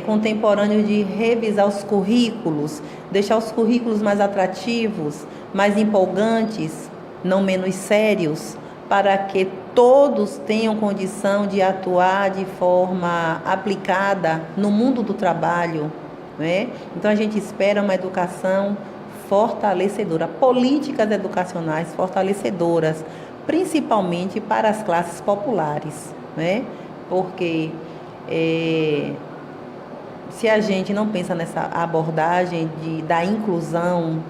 contemporâneos de revisar os currículos, deixar os currículos mais atrativos, mais empolgantes, não menos sérios, para que todos tenham condição de atuar de forma aplicada no mundo do trabalho, né? Então a gente espera uma educação fortalecedora, políticas educacionais fortalecedoras, principalmente para as classes populares, né? Porque se a gente não pensa nessa abordagem da inclusão,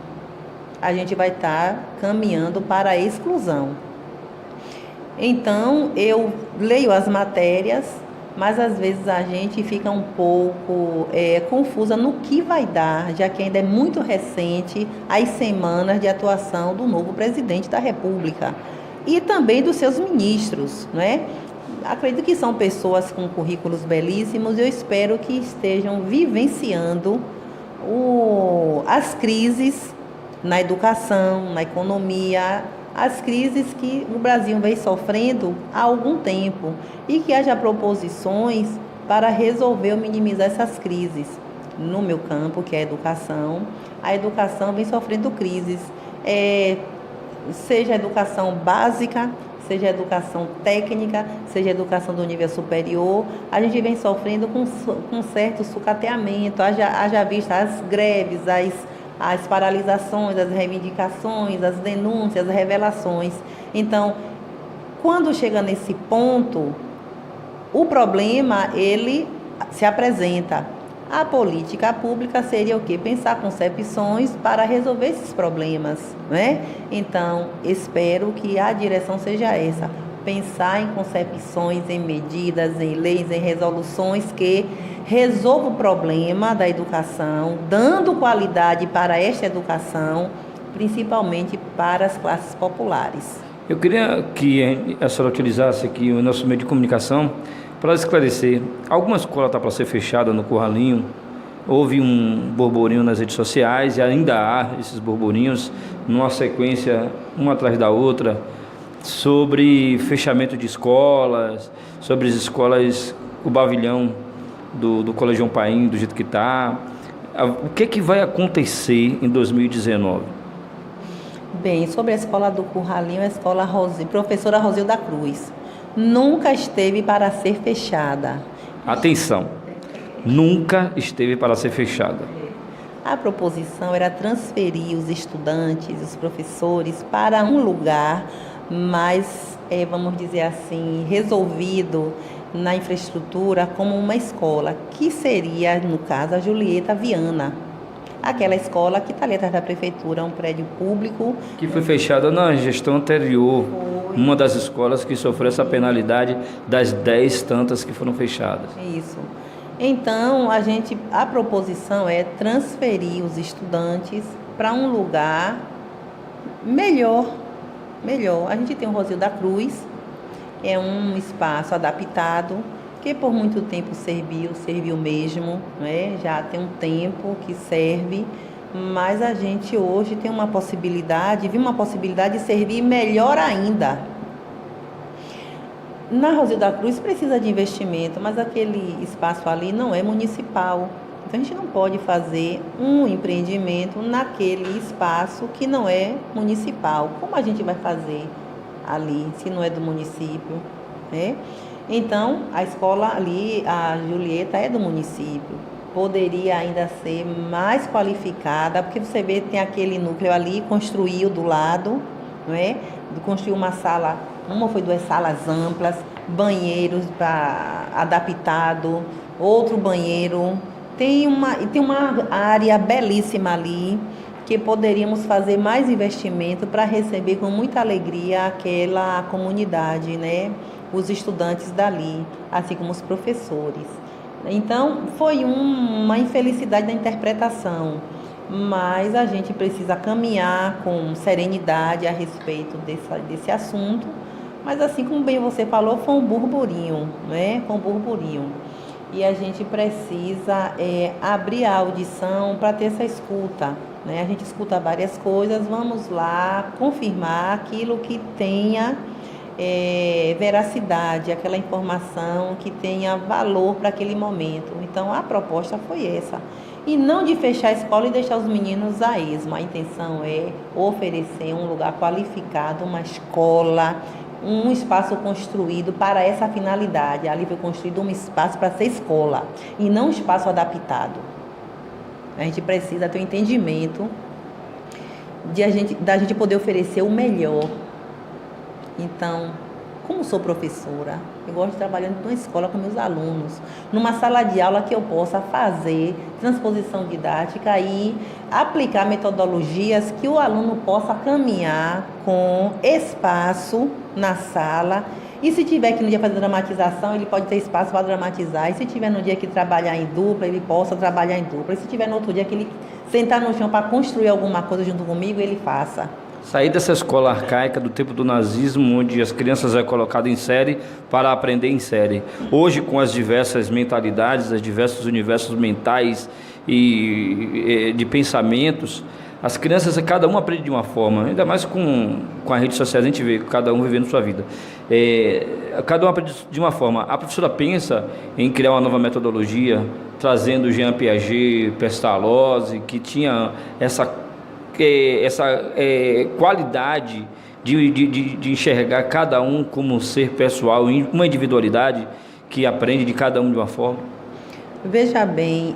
a gente vai estar caminhando para a exclusão. Então, eu leio as matérias, mas às vezes a gente fica um pouco confusa no que vai dar, já que ainda é muito recente as semanas de atuação do novo presidente da República e também dos seus ministros, né? Acredito que são pessoas com currículos belíssimos e eu espero que estejam vivenciando as crises na educação, na economia, as crises que o Brasil vem sofrendo há algum tempo e que haja proposições para resolver ou minimizar essas crises. No meu campo, que é a educação vem sofrendo crises, seja a educação básica, seja a educação técnica, seja a educação do nível superior, a gente vem sofrendo com certo sucateamento, haja vista as greves, as paralisações, as reivindicações, as denúncias, as revelações. Então, quando chega nesse ponto, o problema, ele se apresenta. A política pública seria o quê? Pensar concepções para resolver esses problemas, né? Então, espero que a direção seja essa. Pensar em concepções, em medidas, em leis, em resoluções que resolva o problema da educação, dando qualidade para esta educação, principalmente para as classes populares. Eu queria que a senhora utilizasse aqui o nosso meio de comunicação para esclarecer. Alguma escola está para ser fechada no Curralinho. Houve um burburinho nas redes sociais e ainda há esses burburinhos numa sequência, uma atrás da outra, sobre fechamento de escolas, sobre as escolas, o pavilhão do Colégio Paim, do jeito que está. O que vai acontecer em 2019? Bem, sobre a escola do Curralinho, a escola Professora Rosilda Cruz nunca esteve para ser fechada. Atenção, nunca esteve para ser fechada. A proposição era transferir os estudantes, os professores, para um lugar mais, vamos dizer assim, resolvido na infraestrutura como uma escola, que seria, no caso, a Julieta Viana. Aquela escola que está ali atrás da prefeitura, um prédio público. Que foi fechada na gestão anterior, uma das escolas que sofreu essa penalidade das 10 tantas que foram fechadas. Isso. Então, a proposição é transferir os estudantes para um lugar melhor. A gente tem o Rosilda Cruz, é um espaço adaptado, que por muito tempo serviu mesmo, né? Já tem um tempo que serve, mas a gente hoje tem uma possibilidade de servir melhor ainda. Na Rosilda Cruz precisa de investimento, mas aquele espaço ali não é municipal. Então a gente não pode fazer um empreendimento naquele espaço que não é municipal. Como a gente vai fazer ali, se não é do município, né? Então, a escola ali, a Julieta, é do município. Poderia ainda ser mais qualificada, porque você vê, tem aquele núcleo ali, construiu do lado, não é? Construiu uma sala, foi 2 salas amplas, banheiros adaptado, outro banheiro. Tem uma área belíssima ali, que poderíamos fazer mais investimento para receber com muita alegria aquela comunidade, né? Os estudantes dali, assim como os professores. Então, foi uma infelicidade da interpretação, mas a gente precisa caminhar com serenidade a respeito desse assunto, mas assim como bem você falou, foi um burburinho, né? Foi um burburinho. E a gente precisa abrir a audição para ter essa escuta, né? A gente escuta várias coisas, vamos lá confirmar aquilo que tenha veracidade, aquela informação que tenha valor para aquele momento. Então, a proposta foi essa. E não de fechar a escola e deixar os meninos a esmo. A intenção é oferecer um lugar qualificado, uma escola, um espaço construído para essa finalidade. Ali foi construído um espaço para ser escola e não um espaço adaptado. A gente precisa ter um entendimento da gente poder oferecer o melhor. Então, como sou professora, eu gosto de trabalhar numa escola com meus alunos, numa sala de aula que eu possa fazer transposição didática e aplicar metodologias que o aluno possa caminhar com espaço na sala. E se tiver que no dia fazer dramatização, ele pode ter espaço para dramatizar. E se tiver no dia que trabalhar em dupla, ele possa trabalhar em dupla. E se tiver no outro dia que ele sentar no chão para construir alguma coisa junto comigo, ele faça. Sair dessa escola arcaica do tempo do nazismo, onde as crianças é colocado em série para aprender em série. Hoje, com as diversas mentalidades, os diversos universos mentais e de pensamentos, as crianças, cada um aprende de uma forma, ainda mais com as redes sociais, a gente vê cada um vivendo sua vida. Cada um aprende de uma forma. A professora pensa em criar uma nova metodologia, trazendo Jean Piaget, Pestalozzi, que tinha essa qualidade de enxergar cada um como um ser pessoal, uma individualidade que aprende de cada um de uma forma. Veja bem,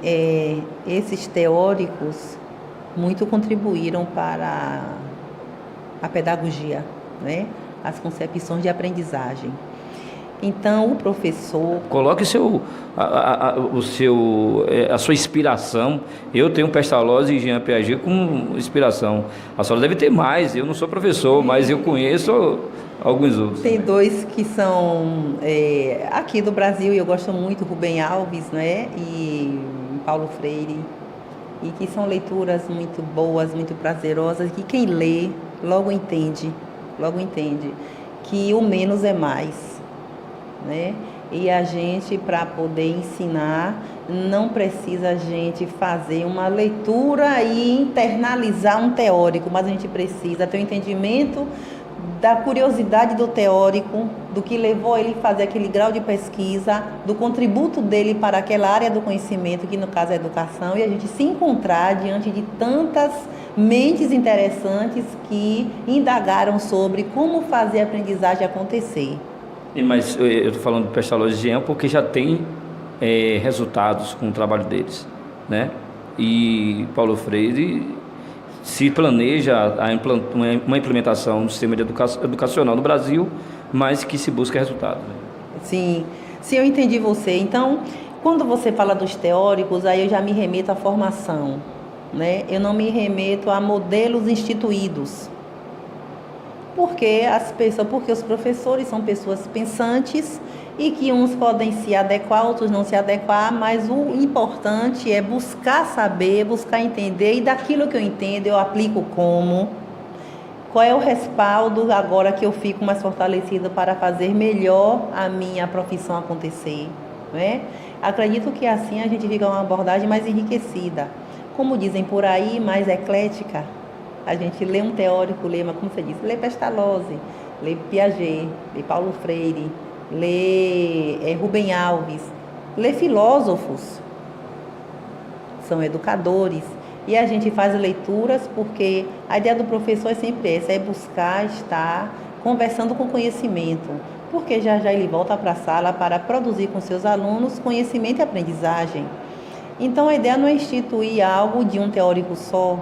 esses teóricos muito contribuíram para a pedagogia, né? As concepções de aprendizagem. Então, o professor... Coloque a sua inspiração. Eu tenho Pestalozzi e Jean Piaget como inspiração. A senhora deve ter mais. Eu não sou professor, mas eu conheço alguns outros. Tem dois que são aqui do Brasil, e eu gosto muito, Rubem Alves, né? E Paulo Freire. E que são leituras muito boas, muito prazerosas, que quem lê logo entende que o menos é mais, né? E a gente, para poder ensinar, não precisa a gente fazer uma leitura e internalizar um teórico, mas a gente precisa ter um entendimento da curiosidade do teórico, do que levou ele a fazer aquele grau de pesquisa, do contributo dele para aquela área do conhecimento, que no caso é a educação, e a gente se encontrar diante de tantas mentes interessantes que indagaram sobre como fazer a aprendizagem acontecer. Mas eu estou falando do Pestalozzi e Jean porque já tem resultados com o trabalho deles, né? E Paulo Freire se planeja uma implementação do sistema educacional no Brasil, mas que se busca resultado. Né? Sim, eu entendi você. Então, quando você fala dos teóricos, aí eu já me remeto à formação, né? Eu não me remeto a modelos instituídos. Porque os professores são pessoas pensantes e que uns podem se adequar, outros não se adequar, mas o importante é buscar saber, buscar entender, e daquilo que eu entendo eu aplico como. Qual é o respaldo agora que eu fico mais fortalecida para fazer melhor a minha profissão acontecer, né? Acredito que assim a gente fica uma abordagem mais enriquecida. Como dizem por aí, mais eclética. A gente lê um teórico, lê, mas como você disse, lê Pestalozzi, lê Piaget, lê Paulo Freire, lê Rubem Alves, lê filósofos, são educadores. E a gente faz leituras porque a ideia do professor é sempre essa, é buscar estar conversando com conhecimento, porque já ele volta para a sala para produzir com seus alunos conhecimento e aprendizagem. Então a ideia não é instituir algo de um teórico só,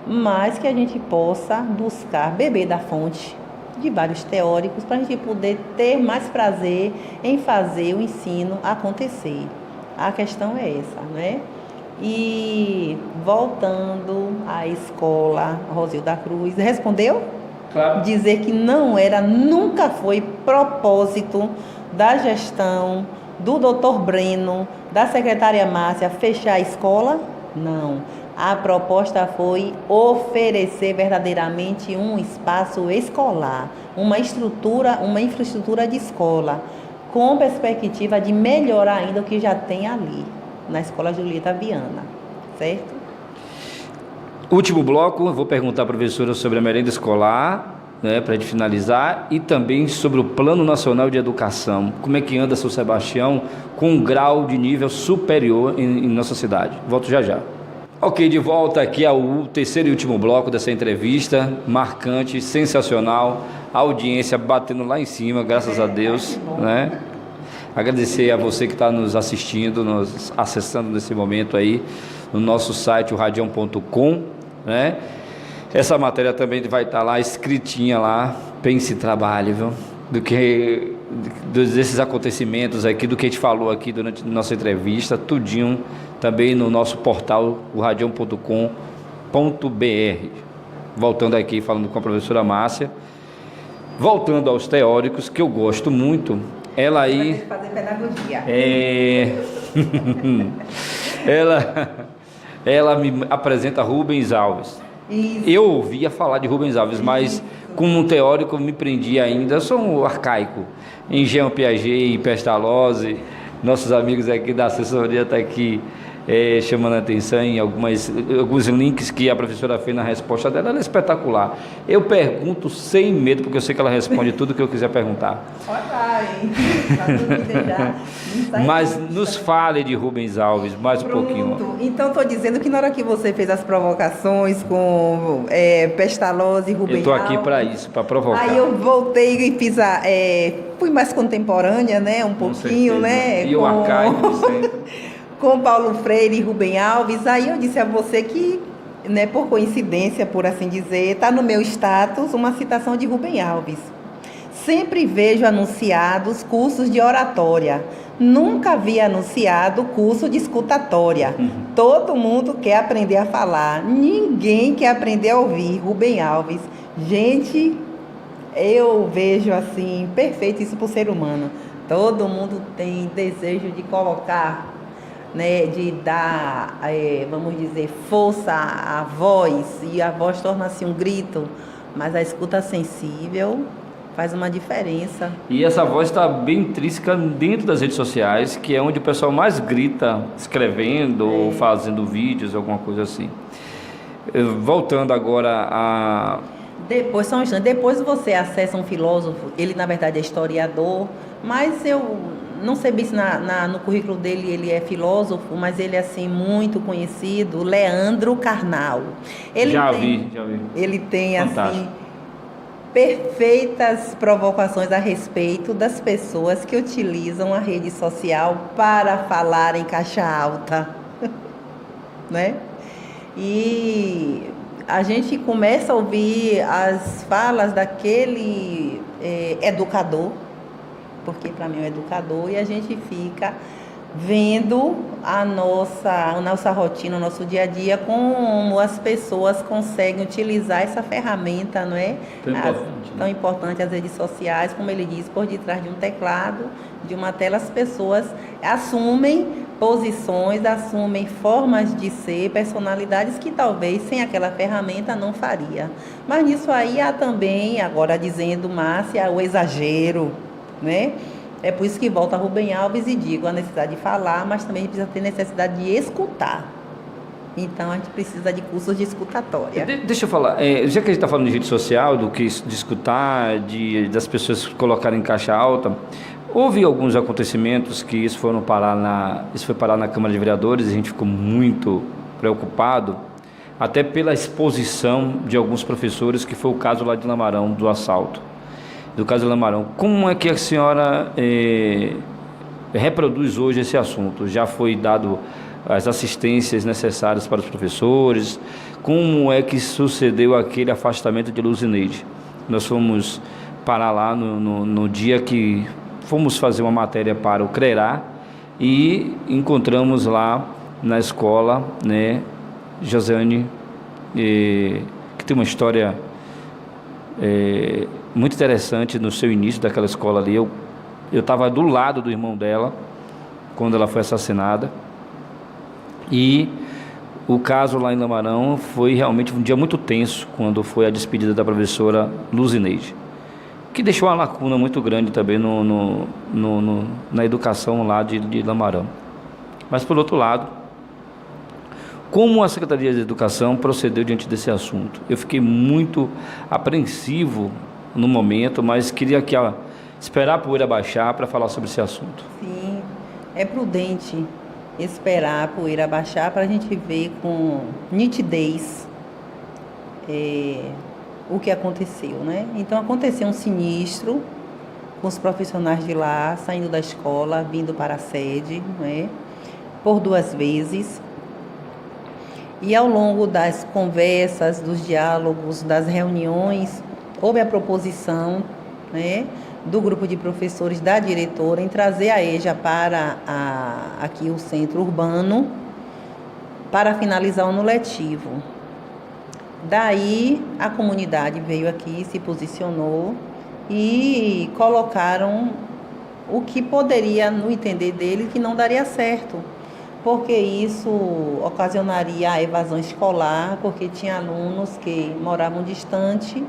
mas que a gente possa buscar beber da fonte de vários teóricos para a gente poder ter mais prazer em fazer o ensino acontecer. A questão é essa, né? E voltando à escola Rosilda Cruz, respondeu? Claro. Dizer que nunca foi propósito da gestão do Dr. Breno, da secretária Márcia, fechar a escola? Não. A proposta foi oferecer verdadeiramente um espaço escolar, uma infraestrutura de escola, com perspectiva de melhorar ainda o que já tem ali, na Escola Julieta Viana, certo? Último bloco, eu vou perguntar à professora sobre a merenda escolar, né, para a gente finalizar, e também sobre o Plano Nacional de Educação. Como é que anda São Sebastião com um grau de nível superior em nossa cidade? Volto já já. Ok, de volta aqui ao terceiro e último bloco dessa entrevista, marcante, sensacional, a audiência batendo lá em cima, graças a Deus, né? Agradecer a você que está nos assistindo, nos acessando nesse momento aí, no nosso site, o radião.com, né? Essa matéria também vai estar lá, escritinha lá, pense e trabalhe, viu? Desses acontecimentos aqui, do que a gente falou aqui durante a nossa entrevista, tudinho também no nosso portal, o radião.com.br. Voltando aqui, falando com a professora Márcia, voltando aos teóricos, que eu gosto muito, ela aí... Fazer pedagogia. Ela me apresenta Rubens Alves. Isso. Eu ouvia falar de Rubens Alves, mas como um teórico me prendi ainda, eu sou um arcaico, em Jean Piaget, em Pestalozzi. Nossos amigos aqui da assessoria estão aqui chamando a atenção em alguns links que a professora fez na resposta dela. Ela é espetacular. Eu pergunto sem medo, porque eu sei que ela responde tudo que eu quiser perguntar. Olha lá, hein? Mas nos fale de Rubens Alves mais um pouquinho. Então, estou dizendo que na hora que você fez as provocações com Pestalozzi e Rubens Alves... Eu estou aqui para isso, para provocar. Aí eu voltei e fiz fui mais contemporânea, né? Um pouquinho, né? E o arcaico sempre. Com Paulo Freire e Rubem Alves. Aí eu disse a você que, né, por coincidência, por assim dizer, está no meu status uma citação de Rubem Alves. Sempre vejo anunciados cursos de oratória. Nunca vi anunciado curso de escutatória. Todo mundo quer aprender a falar. Ninguém quer aprender a ouvir. Rubem Alves. Gente, eu vejo assim, perfeito isso para o ser humano. Todo mundo tem desejo de colocar, né, de dar, vamos dizer, força à voz, e a voz torna-se um grito, mas a escuta sensível faz uma diferença. E essa voz está bem intrínseca dentro das redes sociais, que é onde o pessoal mais grita, escrevendo ou fazendo vídeos, alguma coisa assim. Voltando agora a... Depois você acessa um filósofo, ele na verdade é historiador, mas eu não sei bem se no currículo dele ele é filósofo, mas ele é assim muito conhecido, Leandro Carnal. Já vi. Ele tem fantástico, assim perfeitas provocações a respeito das pessoas que utilizam a rede social para falar em caixa alta, né? E a gente começa a ouvir as falas daquele educador, porque para mim é um educador, e a gente fica vendo a nossa rotina, o nosso dia a dia, como as pessoas conseguem utilizar essa ferramenta, não é? Tão importante as redes sociais, como ele diz, por detrás de um teclado, de uma tela, as pessoas assumem posições, assumem formas de ser, personalidades que talvez sem aquela ferramenta não faria. Mas nisso aí há também, agora dizendo Márcia, o exagero, né? É por isso que volta a Rubem Alves e digo a necessidade de falar, mas também a gente precisa ter necessidade de escutar. Então a gente precisa de cursos de escutatória. Deixa eu falar, já que a gente está falando de rede social, do que de escutar, das pessoas colocarem em caixa alta, houve alguns acontecimentos que isso foi parar na Câmara de Vereadores, e a gente ficou muito preocupado, até pela exposição de alguns professores, que foi o caso lá de Lamarão, do assalto. Do caso de Lamarão, como é que a senhora reproduz hoje esse assunto? Já foi dado as assistências necessárias para os professores? Como é que sucedeu aquele afastamento de Luzineide? Nós fomos parar lá no dia que fomos fazer uma matéria para o CRERA e encontramos lá na escola, né, Josiane, que tem uma história muito interessante no seu início daquela escola ali. Eu estava do lado do irmão dela quando ela foi assassinada, e o caso lá em Lamarão foi realmente um dia muito tenso, quando foi a despedida da professora Luzineide, que deixou uma lacuna muito grande também na educação lá de Lamarão. Mas por outro lado, como a Secretaria de Educação procedeu diante desse assunto? Eu fiquei muito apreensivo no momento, mas queria esperar a poeira baixar para falar sobre esse assunto. Sim, é prudente esperar a poeira baixar para a gente ver com nitidez o que aconteceu, né? Então aconteceu um sinistro com os profissionais de lá, saindo da escola, vindo para a sede, né, por 2 vezes. E ao longo das conversas, dos diálogos, das reuniões, houve a proposição, né, do grupo de professores da diretora em trazer a EJA para aqui o centro urbano para finalizar o ano letivo. Daí a comunidade veio aqui, se posicionou e colocaram o que poderia, no entender dele, que não daria certo, porque isso ocasionaria a evasão escolar, porque tinha alunos que moravam distante,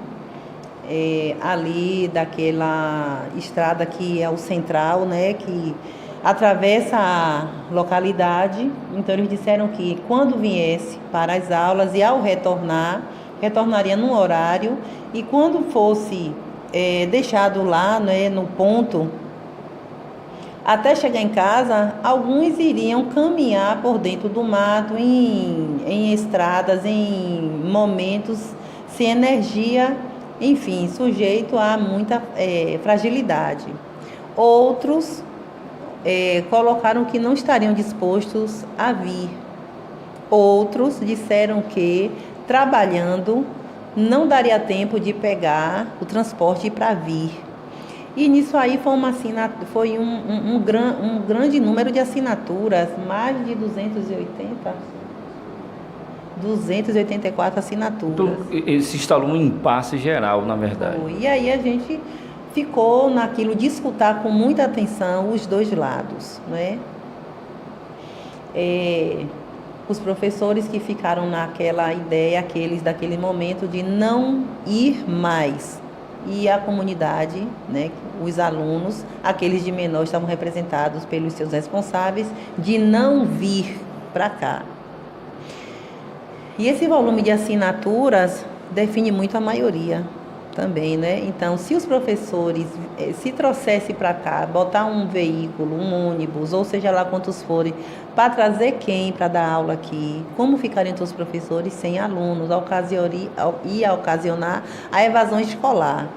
ali daquela estrada que é o central, né, que atravessa a localidade. Então eles disseram que quando viesse para as aulas e ao retornar, retornaria num horário, e quando fosse deixado lá, né, no ponto, até chegar em casa, alguns iriam caminhar por dentro do mato, em estradas, em momentos sem energia, enfim, sujeito a muita fragilidade. Outros colocaram que não estariam dispostos a vir. Outros disseram que, trabalhando, não daria tempo de pegar o transporte para vir. E nisso aí foi um grande número de assinaturas, mais de 284 assinaturas. Então, se instalou um impasse geral, na verdade. E aí a gente ficou naquilo de escutar com muita atenção os dois lados, né? Os professores que ficaram naquela ideia, aqueles daquele momento de não ir mais. E a comunidade, né, os alunos, aqueles de menor, estavam representados pelos seus responsáveis, de não vir para cá. E esse volume de assinaturas define muito a maioria também, né? Então, se os professores se trouxessem para cá, botar um veículo, um ônibus, ou seja lá quantos forem, para trazer quem para dar aula aqui, como ficariam então os professores sem alunos, ia ocasionar a evasão escolar.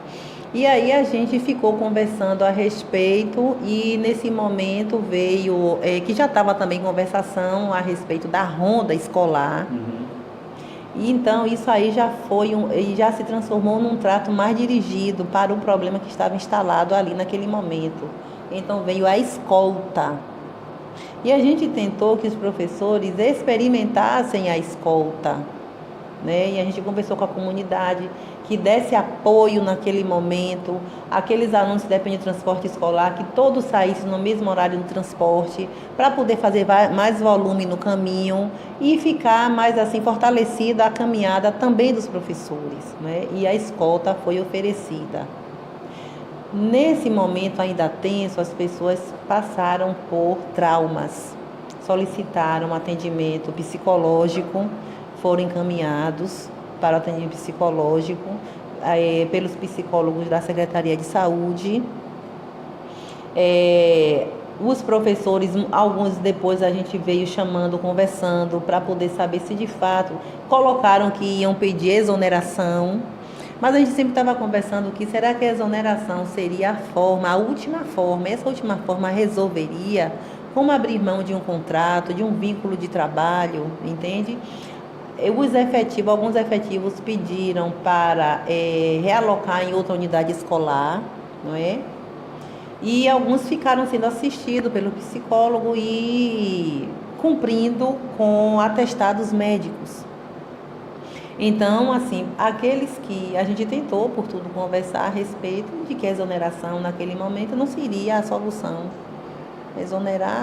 E aí a gente ficou conversando a respeito, e nesse momento veio, que já estava também conversação a respeito da ronda escolar. E então isso aí já se transformou num trato mais dirigido para o problema que estava instalado ali naquele momento. Então veio a escolta. E a gente tentou que os professores experimentassem a escolta, né? E a gente conversou com a comunidade, que desse apoio naquele momento, aqueles alunos que dependem de transporte escolar, que todos saíssem no mesmo horário do transporte, para poder fazer mais volume no caminho e ficar mais assim fortalecida a caminhada também dos professores, né? E a escolta foi oferecida. Nesse momento ainda tenso, as pessoas passaram por traumas, solicitaram atendimento psicológico, foram encaminhados para o atendimento psicológico pelos psicólogos da Secretaria de Saúde. Os professores, alguns depois a gente veio chamando, conversando, para poder saber se de fato colocaram que iam pedir exoneração. Mas a gente sempre estava conversando que será que a exoneração seria a última forma, essa última forma resolveria como abrir mão de um contrato, de um vínculo de trabalho, entende? Alguns efetivos pediram para realocar em outra unidade escolar, não é? E alguns ficaram sendo assistidos pelo psicólogo e cumprindo com atestados médicos. Então, assim, aqueles que a gente tentou, por tudo, conversar a respeito de que a exoneração naquele momento não seria a solução.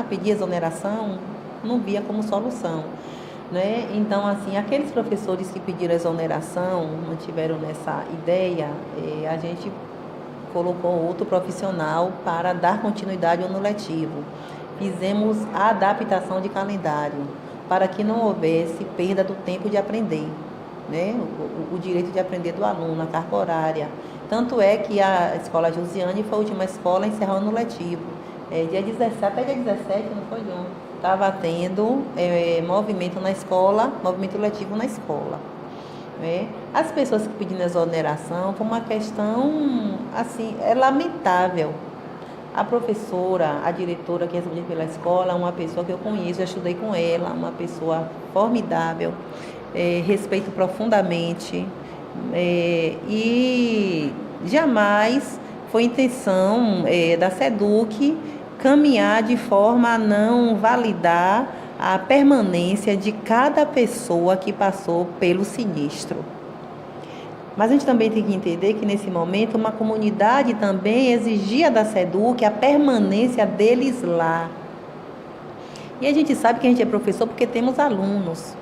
Pedir exoneração, não via como solução, né? Então, assim, aqueles professores que pediram exoneração, mantiveram nessa ideia, a gente colocou outro profissional para dar continuidade ao ano letivo. Fizemos a adaptação de calendário, para que não houvesse perda do tempo de aprender, né? O direito de aprender do aluno, a carga horária. Tanto é que a escola Josiane foi a última escola a encerrar o ano letivo. Dia 17, até dia 17, não foi, João? Estava tendo movimento na escola, movimento letivo na escola. Né? As pessoas que pediram exoneração, foi uma questão, assim, lamentável. A professora, a diretora que é responde pela escola, uma pessoa que eu conheço, já estudei com ela, uma pessoa formidável, respeito profundamente, e jamais foi intenção da SEDUC caminhar de forma a não validar a permanência de cada pessoa que passou pelo sinistro. Mas a gente também tem que entender que, nesse momento, uma comunidade também exigia da SEDUC a permanência deles lá. E a gente sabe que a gente é professor porque temos alunos.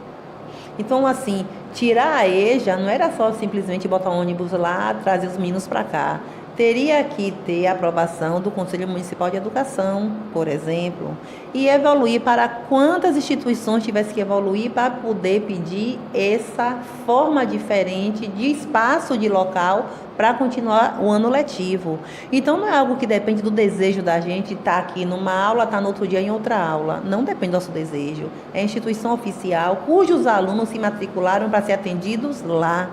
Então, assim, tirar a EJA não era só simplesmente botar um ônibus lá, trazer os meninos para cá. Teria que ter a aprovação do Conselho Municipal de Educação, por exemplo, e evoluir para quantas instituições tivesse que evoluir para poder pedir essa forma diferente de espaço, de local, para continuar o ano letivo. Então, não é algo que depende do desejo da gente estar aqui numa aula, estar no outro dia em outra aula. Não depende do nosso desejo. É a instituição oficial cujos alunos se matricularam para ser atendidos lá.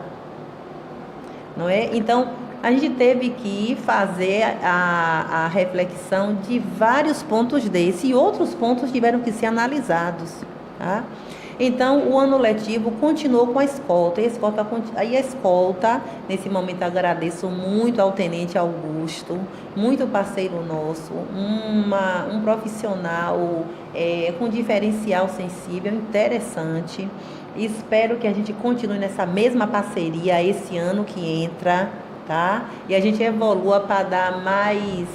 Não é? Então, a gente teve que fazer a reflexão de vários pontos desse, e outros pontos tiveram que ser analisados. Tá? Então, o ano letivo continuou com a escolta. E a escolta, nesse momento, agradeço muito ao Tenente Augusto, muito parceiro nosso, um profissional com diferencial sensível, interessante. Espero que a gente continue nessa mesma parceria esse ano que entra. Tá? E a gente evolua para dar mais,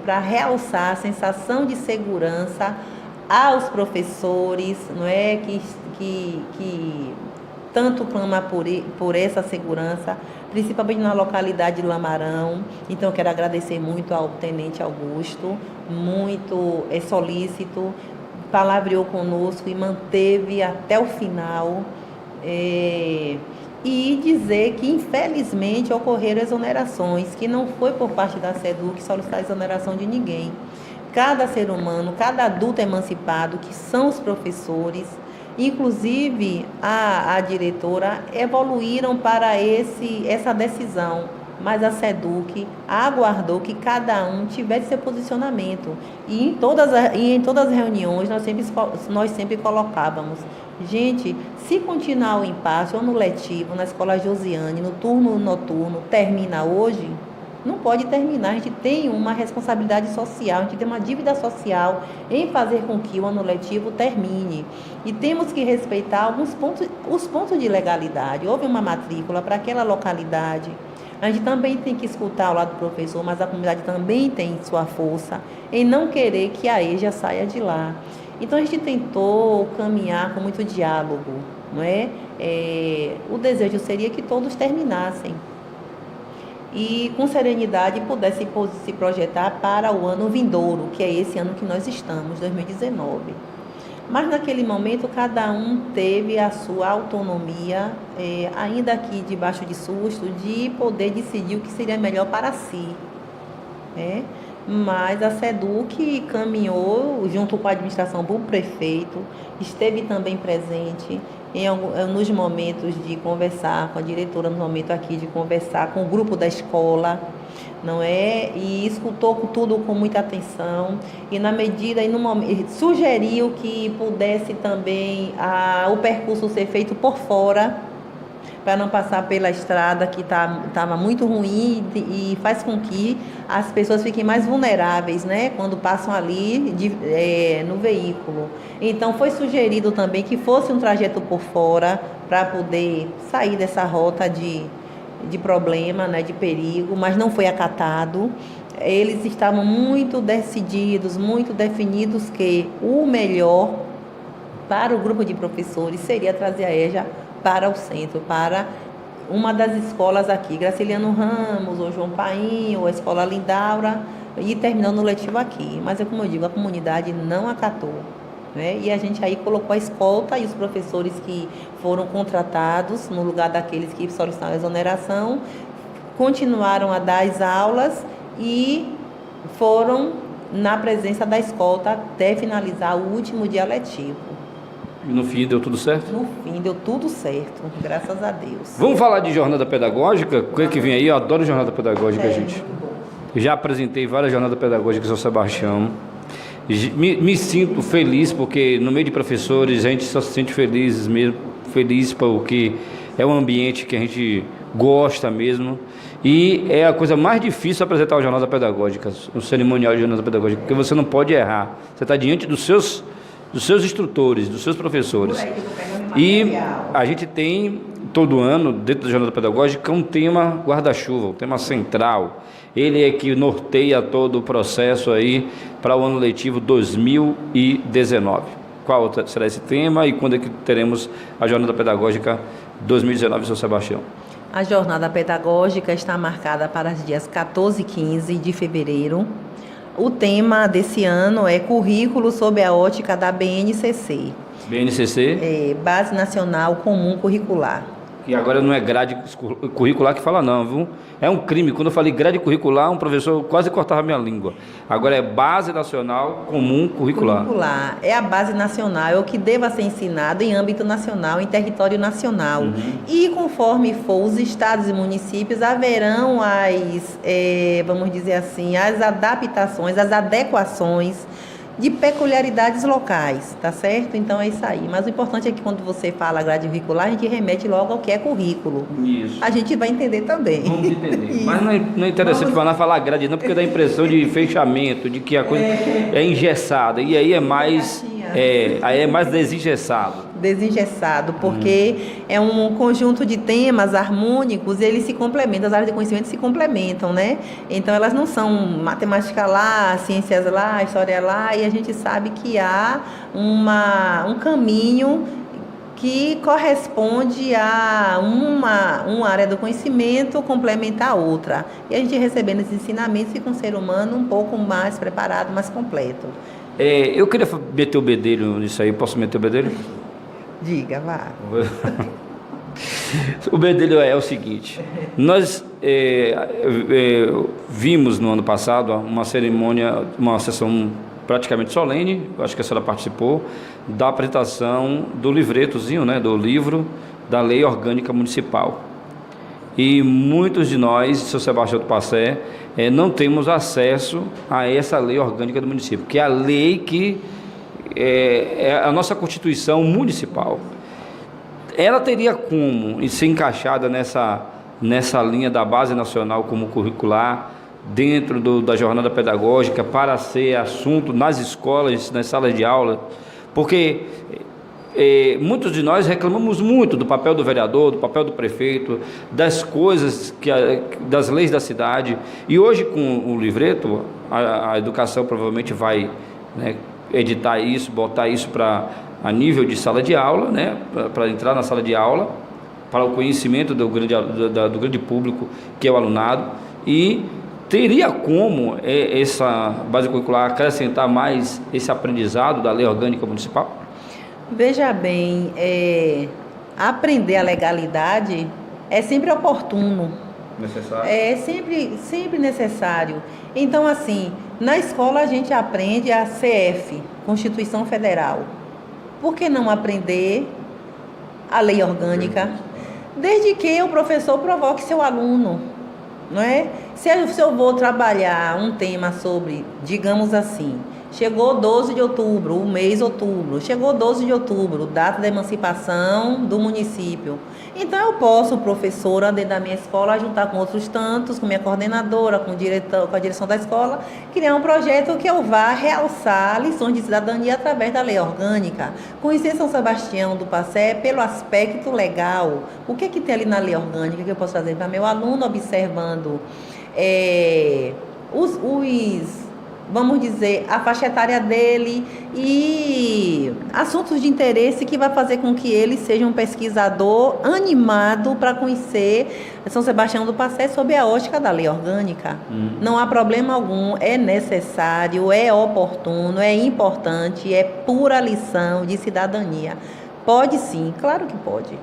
para realçar a sensação de segurança aos professores, não é? Que tanto clama por essa segurança, principalmente na localidade de Lamarão. Então, eu quero agradecer muito ao Tenente Augusto, muito solícito, palavreou conosco e manteve até o final. E dizer que, infelizmente, ocorreram exonerações, que não foi por parte da SEDUC solicitar a exoneração de ninguém. Cada ser humano, cada adulto emancipado, que são os professores, inclusive a diretora, evoluíram para essa decisão. Mas a SEDUC aguardou que cada um tivesse seu posicionamento. E em todas as reuniões nós sempre colocávamos: gente, se continuar o impasse, o ano letivo na escola Josiane, no turno noturno, termina hoje, não pode terminar. A gente tem uma responsabilidade social, a gente tem uma dívida social em fazer com que o ano letivo termine. E temos que respeitar os pontos de legalidade. Houve uma matrícula para aquela localidade. A gente também tem que escutar o lado do professor, mas a comunidade também tem sua força em não querer que a EJA saia de lá. Então, a gente tentou caminhar com muito diálogo, não é? O desejo seria que todos terminassem e, com serenidade, pudessem se projetar para o ano vindouro, que é esse ano que nós estamos, 2019. Mas, naquele momento, cada um teve a sua autonomia, ainda aqui debaixo de susto, de poder decidir o que seria melhor para si, né? Mas a SEDUC caminhou junto com a administração do prefeito, esteve também presente nos momentos de conversar com a diretora, no momento aqui de conversar com o grupo da escola, não é? E escutou tudo com muita atenção e, na medida, no momento, sugeriu que pudesse também o percurso ser feito por fora, para não passar pela estrada que estava muito ruim e faz com que as pessoas fiquem mais vulneráveis, né, quando passam ali no veículo. Então, foi sugerido também que fosse um trajeto por fora para poder sair dessa rota de problema, né, de perigo, mas não foi acatado. Eles estavam muito decididos, muito definidos que o melhor para o grupo de professores seria trazer a EJA para o centro, para uma das escolas aqui, Graciliano Ramos, ou João Paim, ou a Escola Lindaura, e terminando o letivo aqui. Mas, como eu digo, a comunidade não acatou, né? E a gente aí colocou a escolta e os professores que foram contratados, no lugar daqueles que solicitaram a exoneração, continuaram a dar as aulas e foram na presença da escolta até finalizar o último dia letivo. E no fim deu tudo certo? No fim deu tudo certo, graças a Deus. Vamos falar de jornada pedagógica? O que é que vem aí? Eu adoro jornada pedagógica, gente. Muito bom. já apresentei várias jornadas pedagógicas em São Sebastião. Me sinto feliz, porque no meio de professores a gente só se sente feliz mesmo, feliz porque é um ambiente que a gente gosta mesmo. E é a coisa mais difícil apresentar uma jornada pedagógica, um cerimonial de jornada pedagógica, porque você não pode errar. Você está diante dos seus instrutores, dos seus professores. E a gente tem, todo ano, dentro da jornada pedagógica, um tema guarda-chuva, um tema central. Ele é que norteia todo o processo aí para o ano letivo 2019. Qual será esse tema e quando é que teremos a jornada pedagógica 2019 em São Sebastião? A jornada pedagógica está marcada para os dias 14 e 15 de fevereiro. O tema desse ano é currículo sob a ótica da BNCC. BNCC? Base Nacional Comum Curricular. E agora não é grade curricular que fala não, viu? É um crime. Quando eu falei grade curricular, um professor quase cortava minha língua. Agora é Base Nacional Comum Curricular. Curricular. É a base nacional, é o que deva ser ensinado em âmbito nacional, em território nacional. E conforme for os estados e municípios, haverão vamos dizer assim, as adaptações, as adequações de peculiaridades locais, tá certo? Então é isso aí. Mas o importante é que quando você fala grade curricular, a gente remete logo ao que é currículo. Isso. A gente vai entender também. Vamos entender. Mas não é interessante falar grade não, porque dá a impressão de fechamento, de que a coisa é engessada. E aí é mais desengessado. Desengessado, porque é um conjunto de temas harmônicos, eles se complementam, as áreas de conhecimento se complementam, né? Então elas não são matemática lá, ciências lá, história lá, e a gente sabe que há um caminho que corresponde a uma área do conhecimento complementar a outra. E a gente recebendo esses ensinamentos fica um ser humano um pouco mais preparado, mais completo. Eu queria meter o bedelho nisso aí, posso meter o bedelho? Diga, vá. O bedelho é o seguinte, nós vimos no ano passado uma cerimônia, uma sessão praticamente solene, acho que a senhora participou, da apresentação do livretozinho, né, do livro da Lei Orgânica Municipal. E muitos de nós, São Sebastião do Passé, não temos acesso a essa lei orgânica do município, que é a lei que é a nossa Constituição Municipal. Ela teria como ser encaixada nessa linha da Base Nacional como curricular, dentro da jornada pedagógica, para ser assunto nas escolas, nas salas de aula, porque muitos de nós reclamamos muito do papel do vereador, do papel do prefeito, das coisas, das leis da cidade, e hoje com o livreto, a educação provavelmente vai, né, editar isso, botar isso a nível de sala de aula, né, para entrar na sala de aula, para o conhecimento do grande público que é o alunado, e teria como essa base curricular acrescentar mais esse aprendizado da Lei Orgânica Municipal? Veja bem, aprender a legalidade é sempre oportuno. Necessário? É sempre necessário. Então, assim, na escola a gente aprende a CF, Constituição Federal. Por que não aprender a lei orgânica? Desde que o professor provoque seu aluno, não é? Se eu vou trabalhar um tema sobre, digamos assim, chegou 12 de outubro, o mês outubro, chegou 12 de outubro, data da emancipação do município. Então eu posso, professora, dentro da minha escola, juntar com outros tantos, com minha coordenadora, com o diretor, com a direção da escola, criar um projeto que eu vá realçar lições de cidadania através da lei orgânica. Conhecer São Sebastião do Passé pelo aspecto legal. O que tem ali na lei orgânica que eu posso fazer para meu aluno, observando vamos dizer, a faixa etária dele e assuntos de interesse que vai fazer com que ele seja um pesquisador animado para conhecer São Sebastião do Passé sob a ótica da lei orgânica. Não há problema algum, é necessário, é oportuno, é importante, é pura lição de cidadania. Pode sim, claro que pode.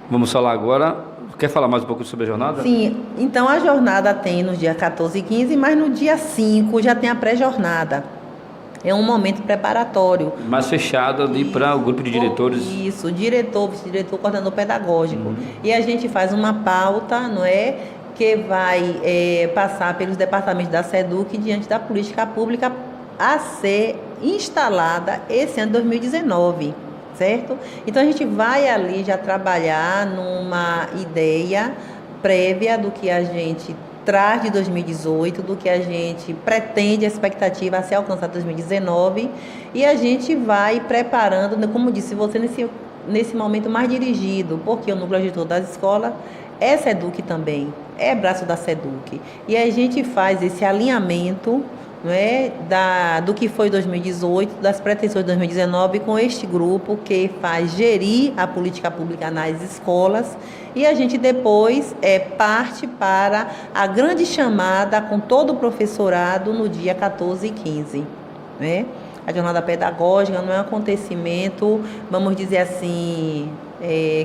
Vamos falar agora. Quer falar mais um pouco sobre a jornada? Sim, então a jornada tem no dia 14 e 15, mas no dia 5 já tem a pré-jornada. É um momento preparatório. Mais fechado ali para o grupo de diretores. Isso, diretor, vice-diretor, coordenador pedagógico. E a gente faz uma pauta, não é? que vai passar pelos departamentos da SEDUC diante da política pública a ser instalada esse ano de 2019, certo? Então a gente vai ali já trabalhar numa ideia prévia do que a gente traz de 2018, do que a gente pretende, a expectativa a ser alcançada em 2019, e a gente vai preparando, como disse você, nesse momento mais dirigido, porque o núcleo gestor das escolas é SEDUC também, é braço da SEDUC, e a gente faz esse alinhamento, não é, do que foi 2018, das pretensões de 2019, com este grupo que faz gerir a política pública nas escolas, e a gente depois parte para a grande chamada com todo o professorado no dia 14 e 15. Né? A jornada pedagógica não é um acontecimento, vamos dizer assim,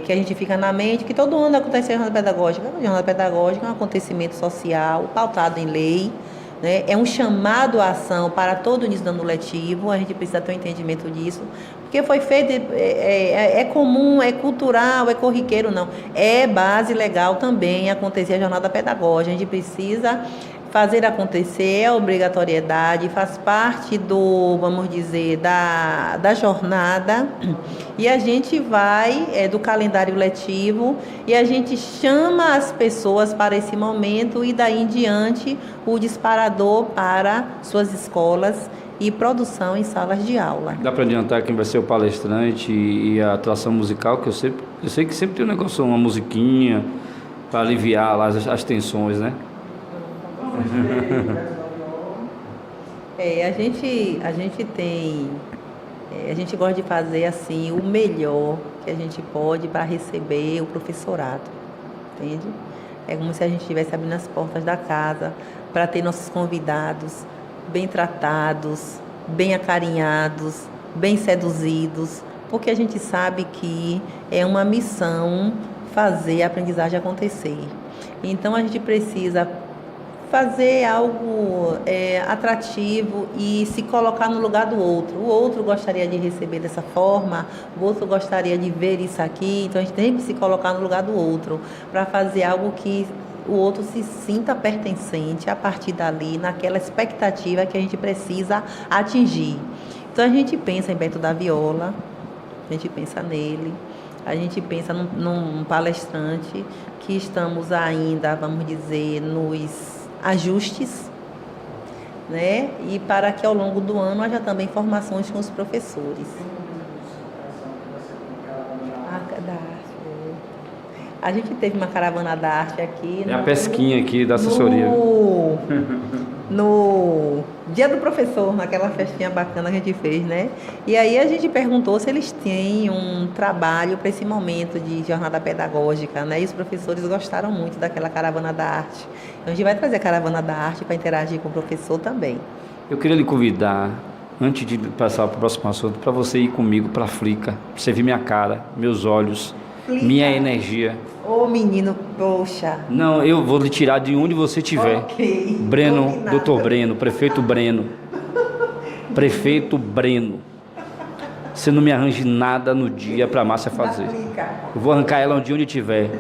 que a gente fica na mente, que todo ano acontece a jornada pedagógica. A jornada pedagógica é um acontecimento social, pautado em lei, né? É um chamado à ação para todo o início do ano letivo, a gente precisa ter um entendimento disso, porque foi feito, é comum, é cultural, é corriqueiro, não. É base legal também acontecer a jornada pedagógica, a gente precisa fazer acontecer, é obrigatoriedade, faz parte vamos dizer, da jornada, e a gente vai do calendário letivo, e a gente chama as pessoas para esse momento, e daí em diante o disparador para suas escolas e produção em salas de aula. Dá para adiantar quem vai ser o palestrante e a atuação musical, que eu sei que sempre tem um negócio, uma musiquinha, para aliviar lá as tensões, né? A gente gosta de fazer assim o melhor que a gente pode para receber o professorado, entende? É como se a gente estivesse abrindo as portas da casa para ter nossos convidados bem tratados, bem acarinhados, bem seduzidos, porque a gente sabe que é uma missão fazer a aprendizagem acontecer. Então a gente precisa fazer algo atrativo e se colocar no lugar do outro. O outro gostaria de receber dessa forma, o outro gostaria de ver isso aqui, então a gente tem que se colocar no lugar do outro para fazer algo que o outro se sinta pertencente a partir dali, naquela expectativa que a gente precisa atingir. Então a gente pensa em Beto da Viola, a gente pensa nele, a gente pensa num palestrante que estamos ainda, vamos dizer, nos ajustes, né? E para que ao longo do ano haja também formações com os professores. A gente teve uma caravana da arte aqui. É a pesquinha aqui da assessoria. No dia do professor, naquela festinha bacana que a gente fez, né? E aí a gente perguntou se eles têm um trabalho para esse momento de jornada pedagógica, né? E os professores gostaram muito daquela caravana da arte. Então a gente vai trazer a caravana da arte para interagir com o professor também. Eu queria lhe convidar, antes de passar para o próximo assunto, para você ir comigo para a Flica, para você ver minha cara, meus olhos, Flica. Minha energia. Ô menino, poxa. Não, eu vou lhe tirar de onde você estiver. Ok. Breno, doutor Breno, prefeito Breno. Prefeito Breno. Você não me arranje nada no dia para a Márcia fazer. Eu vou arrancar ela onde estiver.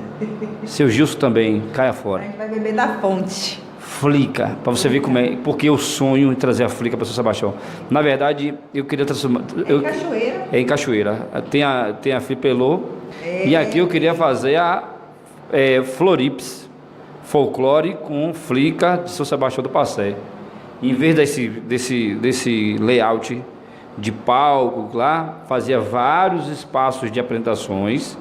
Seu Gilson também, caia fora. A gente vai beber da fonte. Flica, para você ver como é, porque eu sonho em trazer a Flica para São Sebastião. Na verdade, eu queria transformar. É em Cachoeira? É em Cachoeira. Tem a Flipelô. E aqui eu queria fazer a Florips, folclore com Flica de São Sebastião do Passé. Em vez desse layout de palco lá, fazia vários espaços de apresentações,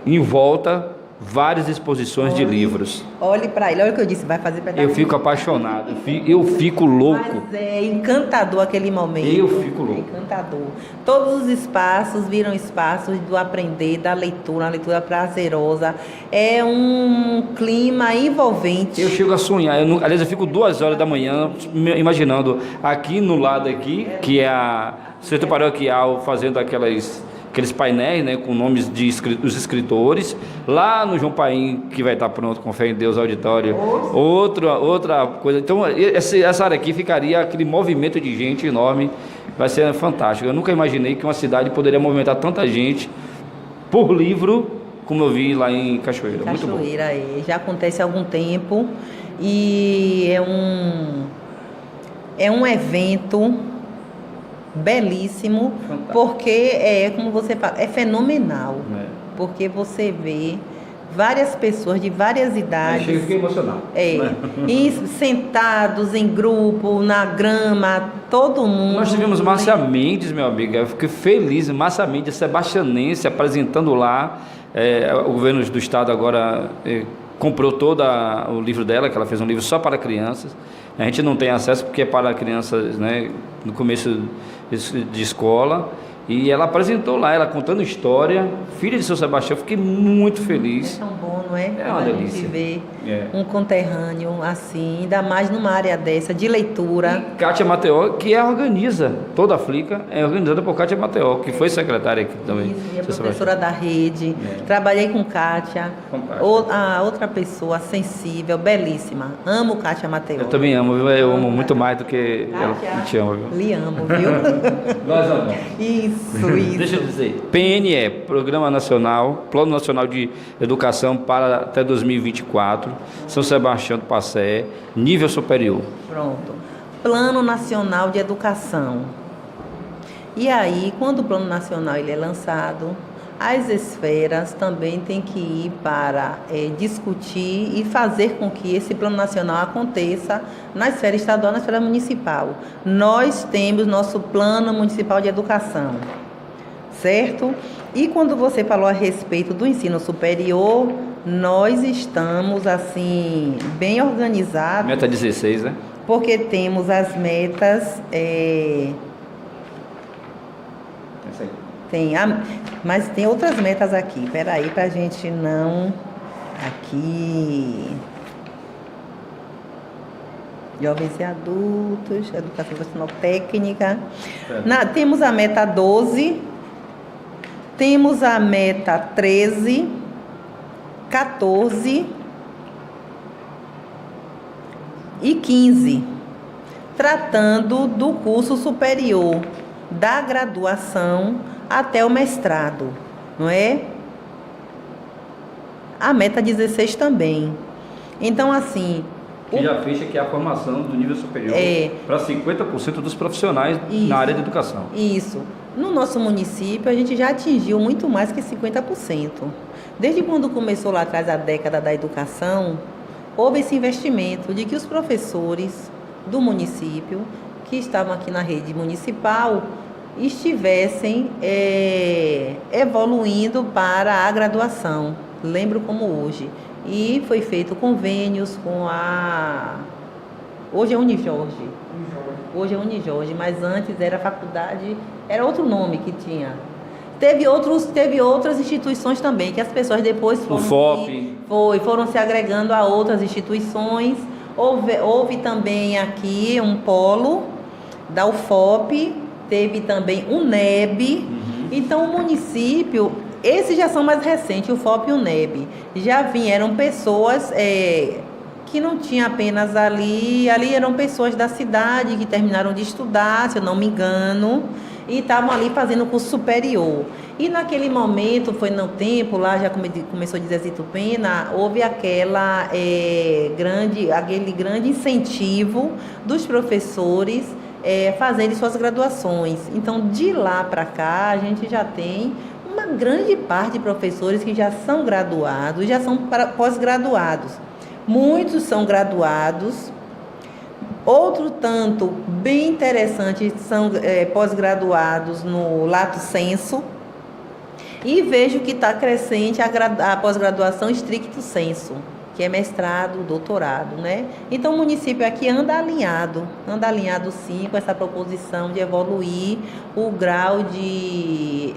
em volta várias exposições de livros. Olhe para ele, olha o que eu disse, vai fazer pedaço. Eu fico apaixonado, eu fico louco. Mas é encantador aquele momento. Eu fico louco. É encantador. Todos os espaços viram espaços do aprender, da leitura, uma leitura prazerosa. É um clima envolvente. Eu chego a sonhar, aliás, eu fico 2 horas da manhã imaginando aqui no lado aqui, que é a Centro Paroquial, fazendo aqueles painéis, né, com nomes dos escritores, lá no João Paim, que vai estar pronto, com fé em Deus, auditório, outra coisa. Então, essa área aqui ficaria aquele movimento de gente enorme, vai ser fantástico. Eu nunca imaginei que uma cidade poderia movimentar tanta gente por livro como eu vi lá em Cachoeira. Muito bom. Cachoeira, já acontece há algum tempo e é um evento belíssimo, Fantástico. porque como você fala, é fenomenal, porque você vê várias pessoas de várias idades. Chega, fiquei emocionado. E sentados em grupo, na grama, todo mundo. Nós tivemos Márcia Mendes, meu amigo, eu fiquei feliz, Márcia Mendes, sebastianense, apresentando lá, o governo do estado agora comprou todo o livro dela, que ela fez um livro só para crianças. A gente não tem acesso porque é para crianças, né, no começo de escola. E ela apresentou lá, ela contando história, filha de São Sebastião, fiquei muito feliz. É tão bom, não é? É uma delícia. A gente ver um conterrâneo assim, ainda mais numa área dessa, de leitura. E Kátia Mateó, que organiza toda a Flica, é organizada por Kátia Mateó, que foi secretária aqui também. Isso, e a professora da rede. Trabalhei com Kátia, a outra pessoa sensível, belíssima. Amo Kátia Mateó. Eu também amo, viu? Eu amo muito mais do que ela te ama, viu? Lhe amo, viu? Nós amamos. Isso. Deixa eu dizer, PNE, Programa Nacional, Plano Nacional de Educação para até 2024, São Sebastião do Passé, nível superior. Pronto. Plano Nacional de Educação. E aí, quando o Plano Nacional ele é lançado, as esferas também têm que ir para discutir e fazer com que esse Plano Nacional aconteça na esfera estadual, na esfera municipal. Nós temos nosso Plano Municipal de Educação, certo? E quando você falou a respeito do ensino superior, nós estamos, assim, bem organizados. Meta 16, né? Porque temos as metas... Essa aí. Mas tem outras metas aqui. Peraí, pra gente não... Aqui... Jovens e adultos, educação profissional técnica. Temos a meta 12, temos a meta 13, 14 e 15, tratando do curso superior, da graduação até o mestrado, não é? A meta 16 também. Então, assim... Que já fecha que é a formação do nível superior para 50% dos profissionais na área de educação. Isso. No nosso município, a gente já atingiu muito mais que 50%. Desde quando começou lá atrás a década da educação, houve esse investimento de que os professores do município, que estavam aqui na rede municipal, estivessem evoluindo para a graduação. Lembro como hoje. E foi feito convênios com hoje é Unijorge. Hoje é Unijorge, mas antes era faculdade, era outro nome que tinha. Teve outras instituições também, que as pessoas depois foram se agregando a outras instituições. Houve também aqui um polo da UFOP, teve também o NEB. Então o município... Esses já são mais recentes, o FOP e o NEB. Já vieram pessoas que não tinham apenas ali eram pessoas da cidade que terminaram de estudar, se eu não me engano, e estavam ali fazendo o curso superior. E naquele momento, foi no tempo, lá já começou a dizer Zitupena, houve aquele grande incentivo dos professores fazerem suas graduações. Então, de lá para cá, a gente já tem uma grande parte de professores que já são graduados, já são pós-graduados. Muitos são graduados, outro tanto bem interessante são pós-graduados no lato sensu, e vejo que está crescente a pós-graduação stricto sensu, que é mestrado, doutorado, né? Então o município aqui anda alinhado sim com essa proposição de evoluir o grau de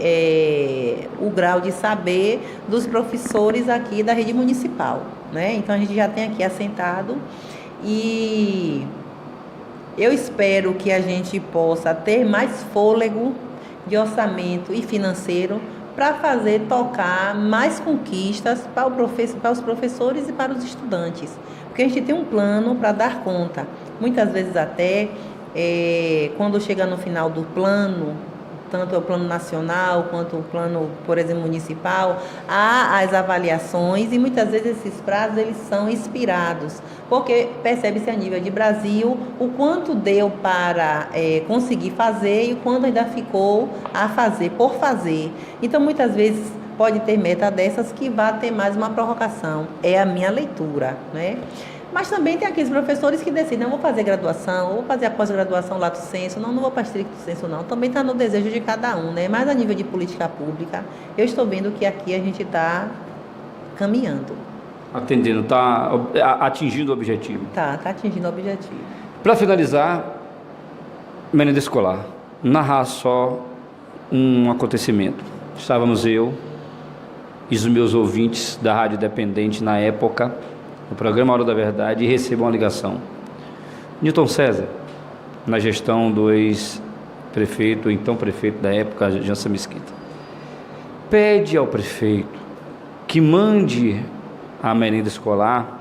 saber dos professores aqui da rede municipal, né? Então a gente já tem aqui assentado e eu espero que a gente possa ter mais fôlego de orçamento e financeiro para fazer tocar mais conquistas para os professores e para os estudantes. Porque a gente tem um plano para dar conta. Muitas vezes até, quando chega no final do plano, tanto o plano nacional quanto o plano, por exemplo, municipal, há as avaliações e muitas vezes esses prazos eles são expirados, porque percebe-se a nível de Brasil o quanto deu para conseguir fazer e o quanto ainda ficou a fazer, por fazer. Então, muitas vezes, pode ter meta dessas que vai ter mais uma prorrogação. É a minha leitura, né? Mas também tem aqueles professores que decidem, não vou fazer graduação, ou vou fazer a pós-graduação lato sensu, não vou para estricto sensu não. Também está no desejo de cada um, né? Mas a nível de política pública, eu estou vendo que aqui a gente está caminhando. Atendendo, está atingindo o objetivo. Está atingindo o objetivo. Para finalizar, merenda escolar, narrar só um acontecimento. Estávamos eu e os meus ouvintes da Rádio Independente na época, no programa Hora da Verdade, e recebo uma ligação. Newton César, na gestão do ex-prefeito, então prefeito da época, Jansen Mesquita, pede ao prefeito que mande a merenda escolar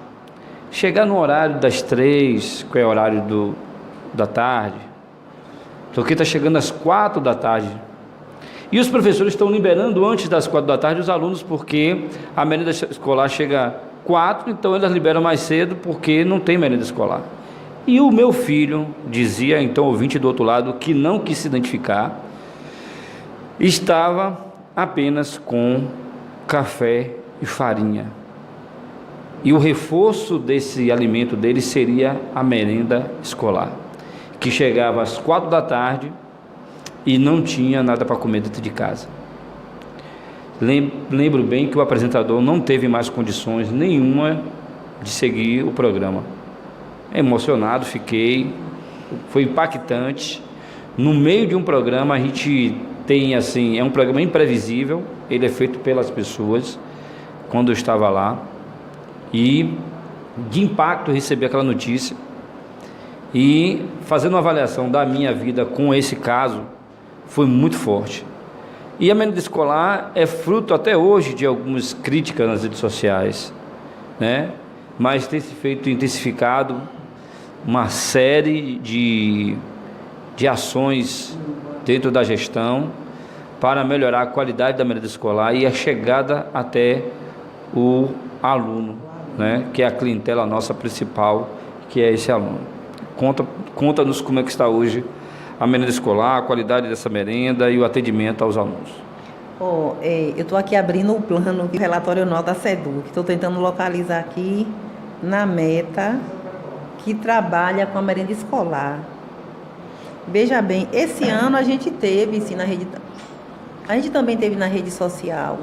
chegar no horário das 3, que é o horário da tarde, porque está chegando às 4 da tarde. E os professores estão liberando antes das 4 da tarde os alunos, porque a merenda escolar chega 4, então elas liberam mais cedo porque não tem merenda escolar. E o meu filho, dizia então ouvinte do outro lado, que não quis se identificar, estava apenas com café e farinha. E o reforço desse alimento dele seria a merenda escolar, que chegava às 4 da tarde e não tinha nada para comer dentro de casa. Lembro bem que o apresentador não teve mais condições nenhuma de seguir o programa. Emocionado fiquei, foi impactante. No meio de um programa a gente tem assim, é um programa imprevisível, ele é feito pelas pessoas, quando eu estava lá, e de impacto recebi aquela notícia, e fazendo uma avaliação da minha vida com esse caso, foi muito forte. E a merenda escolar é fruto até hoje de algumas críticas nas redes sociais, né? Mas tem se feito intensificado uma série de ações dentro da gestão para melhorar a qualidade da merenda escolar e a chegada até o aluno, né? Que é a clientela nossa principal, que é esse aluno. Conta-nos como é que está hoje a merenda escolar, a qualidade dessa merenda e o atendimento aos alunos. Eu estou aqui abrindo o plano de relatório nó da SEDUC, estou tentando localizar aqui na meta que trabalha com a merenda escolar. Veja bem, esse ano a gente teve, sim, a gente também teve na rede social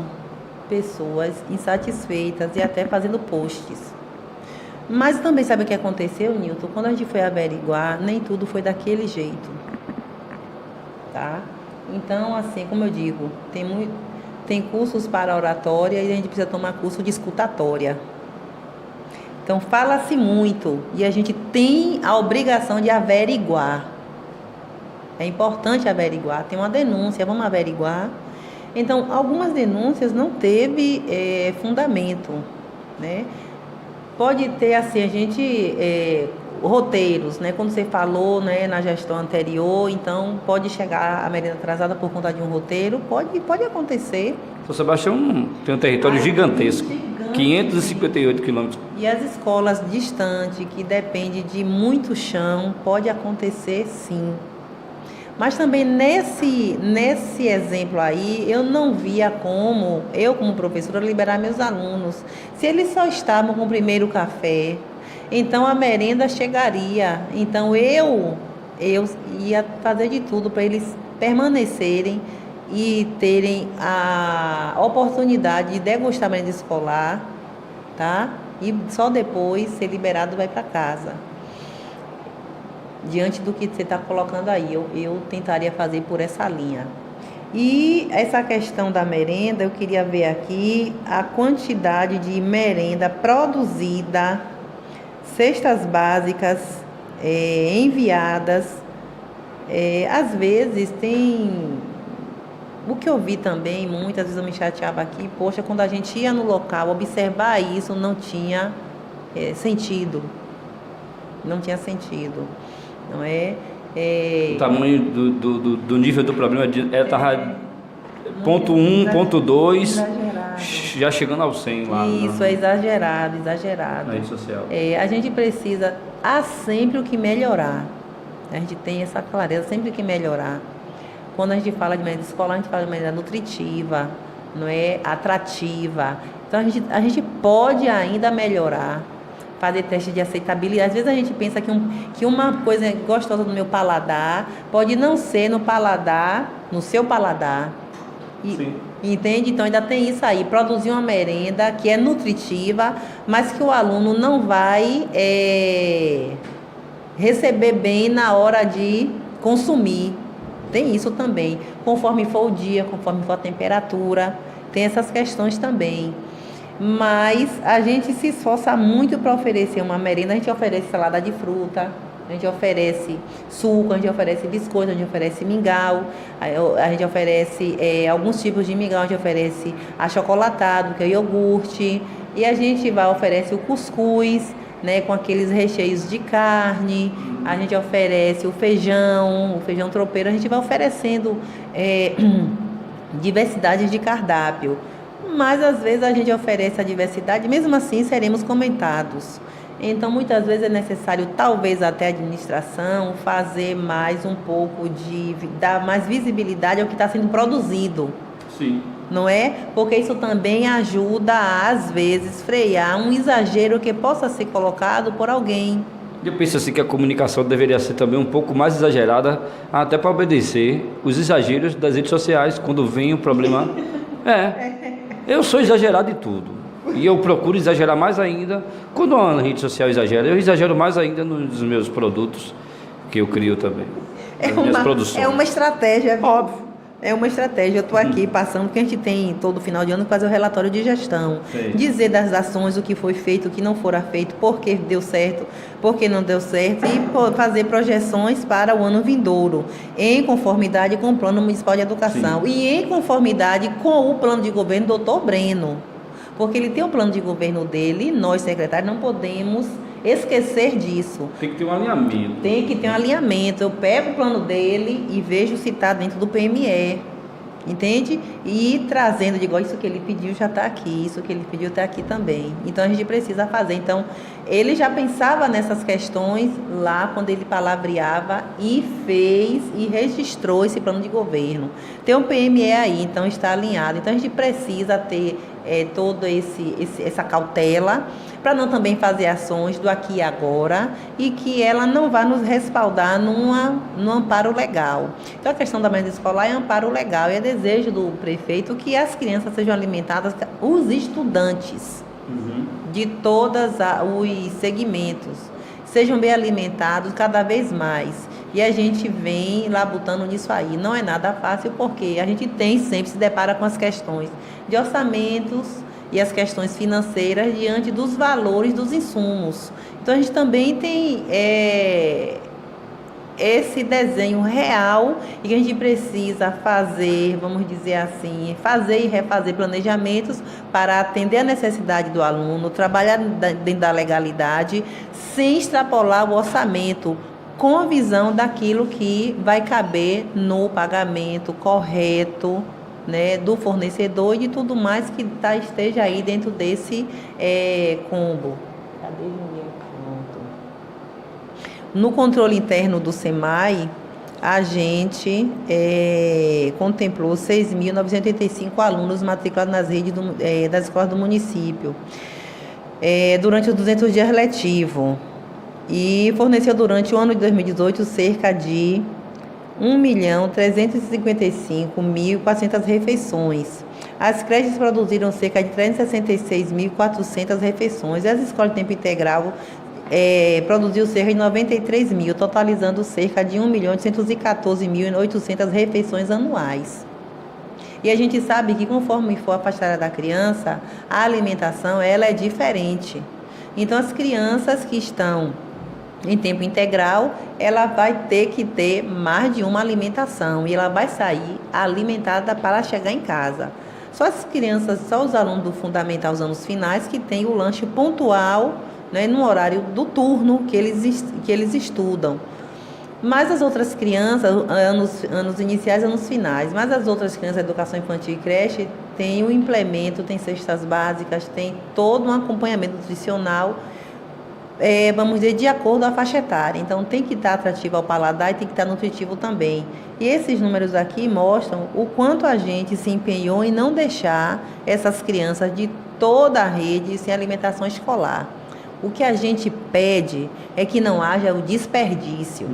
pessoas insatisfeitas e até fazendo posts. Mas também sabe o que aconteceu, Nilton? Quando a gente foi averiguar, nem tudo foi daquele jeito. Tá? Então, assim, como eu digo, tem cursos para oratória e a gente precisa tomar curso de escutatória. Então, fala-se muito e a gente tem a obrigação de averiguar. É importante averiguar. Tem uma denúncia, vamos averiguar. Então, algumas denúncias não teve fundamento, né? Pode ter, assim, a gente... roteiros, né? Quando você falou, né, na gestão anterior, então pode chegar a merenda atrasada por conta de um roteiro, pode acontecer. São Sebastião tem um território gigantesco, 558 quilômetros. E as escolas distantes, que dependem de muito chão, pode acontecer sim. Mas também nesse exemplo aí, eu não via como, eu como professora, liberar meus alunos. Se eles só estavam com o primeiro café, então a merenda chegaria. Então eu ia fazer de tudo para eles permanecerem e terem a oportunidade de degustar a merenda escolar, tá? E só depois ser liberado vai para casa. Diante do que você está colocando aí, eu tentaria fazer por essa linha. E essa questão da merenda, eu queria ver aqui a quantidade de merenda produzida, cestas básicas enviadas. Às vezes tem... O que eu vi também, muitas vezes eu me chateava aqui, poxa, quando a gente ia no local, observar isso não tinha sentido. Não tinha sentido, não é? O tamanho do nível do problema estava ponto 1, ponto 2, já chegando ao 100 lá. Isso, é exagerado. Na rede social. A gente precisa, há sempre o que melhorar. A gente tem essa clareza, sempre o que melhorar. Quando a gente fala de merenda escolar, a gente fala de merenda nutritiva, não é atrativa. Então a gente pode ainda melhorar, fazer teste de aceitabilidade. Às vezes a gente pensa que uma coisa gostosa no meu paladar pode não ser no paladar, no seu paladar. Sim. Entende? Então ainda tem isso aí, produzir uma merenda que é nutritiva, mas que o aluno não vai receber bem na hora de consumir. Tem isso também, conforme for o dia, conforme for a temperatura, tem essas questões também. Mas a gente se esforça muito para oferecer uma merenda. A gente oferece salada de fruta, a gente oferece suco, a gente oferece biscoito, a gente oferece mingau, a gente oferece alguns tipos de mingau, a gente oferece achocolatado, que é iogurte, e a gente oferece o cuscuz, né, com aqueles recheios de carne, a gente oferece o feijão tropeiro, a gente vai oferecendo diversidades de cardápio. Mas às vezes a gente oferece a diversidade, mesmo assim seremos comentados. Então muitas vezes é necessário, talvez até a administração, fazer mais um pouco dar mais visibilidade ao que está sendo produzido. Sim. Não é? Porque isso também ajuda a, às vezes, frear um exagero que possa ser colocado por alguém. Eu penso assim que a comunicação deveria ser também um pouco mais exagerada, até para obedecer os exageros das redes sociais, quando vem o problema. Eu sou exagerado em tudo, e eu procuro exagerar mais ainda. Quando a rede social exagera, eu exagero mais ainda nos meus produtos que eu crio também, nas minhas produções. É uma estratégia. Óbvio. É uma estratégia. Eu estou aqui passando, porque a gente tem todo final de ano fazer o relatório de gestão. Sim. Dizer das ações, o que foi feito, o que não fora feito, por que deu certo, por que não deu certo, e fazer projeções para o ano vindouro, em conformidade com o Plano Municipal de Educação. Sim. E em conformidade com o plano de governo do Dr. Breno. Porque ele tem o plano de governo dele, e nós, secretários, não podemos esquecer disso. Tem que ter um alinhamento. Tem que ter um alinhamento. Eu pego o plano dele e vejo se está dentro do PME. Entende? E trazendo, digo, isso que ele pediu já está aqui, isso que ele pediu está aqui também. Então a gente precisa fazer. Então, ele já pensava nessas questões lá quando ele palavreava e fez e registrou esse plano de governo. Tem um PME aí, então está alinhado. Então a gente precisa ter toda essa cautela, para não também fazer ações do aqui e agora, e que ela não vá nos respaldar num amparo legal. Então a questão da merenda escolar é amparo legal, e é desejo do prefeito que as crianças sejam alimentadas, os estudantes de todos os segmentos, sejam bem alimentados cada vez mais. E a gente vem labutando nisso aí. Não é nada fácil, porque a gente sempre se depara com as questões de orçamentos e as questões financeiras diante dos valores dos insumos. Então a gente também tem esse desenho real, e que a gente precisa fazer, vamos dizer assim, fazer e refazer planejamentos para atender a necessidade do aluno, trabalhar dentro da legalidade, sem extrapolar o orçamento, com a visão daquilo que vai caber no pagamento correto, né, do fornecedor e de tudo mais que esteja aí dentro desse combo. Cadê o meu ponto? No controle interno do SEMAI, a gente contemplou 6.985 alunos matriculados nas redes das escolas do município durante os 200 dias letivos, e forneceu durante o ano de 2018 cerca de 1.355.400 refeições. As creches produziram cerca de 366.400 refeições, e as escolas de tempo integral produziu cerca de 93 mil, totalizando cerca de 1.814.800 refeições anuais. E a gente sabe que, conforme for a faixa etária da criança, a alimentação ela é diferente. Então, as crianças que estão em tempo integral, ela vai ter que ter mais de uma alimentação, e ela vai sair alimentada para chegar em casa. Só as crianças, só os alunos do fundamental, os anos finais, que tem o lanche pontual, né, no horário do turno que eles estudam. Mas as outras crianças, anos iniciais, anos finais, mas as outras crianças, educação infantil e creche, tem um implemento, tem cestas básicas, tem todo um acompanhamento nutricional, vamos dizer, de acordo com a faixa etária. Então, tem que estar atrativo ao paladar e tem que estar nutritivo também. E esses números aqui mostram o quanto a gente se empenhou em não deixar essas crianças de toda a rede sem alimentação escolar. O que a gente pede é que não haja o desperdício.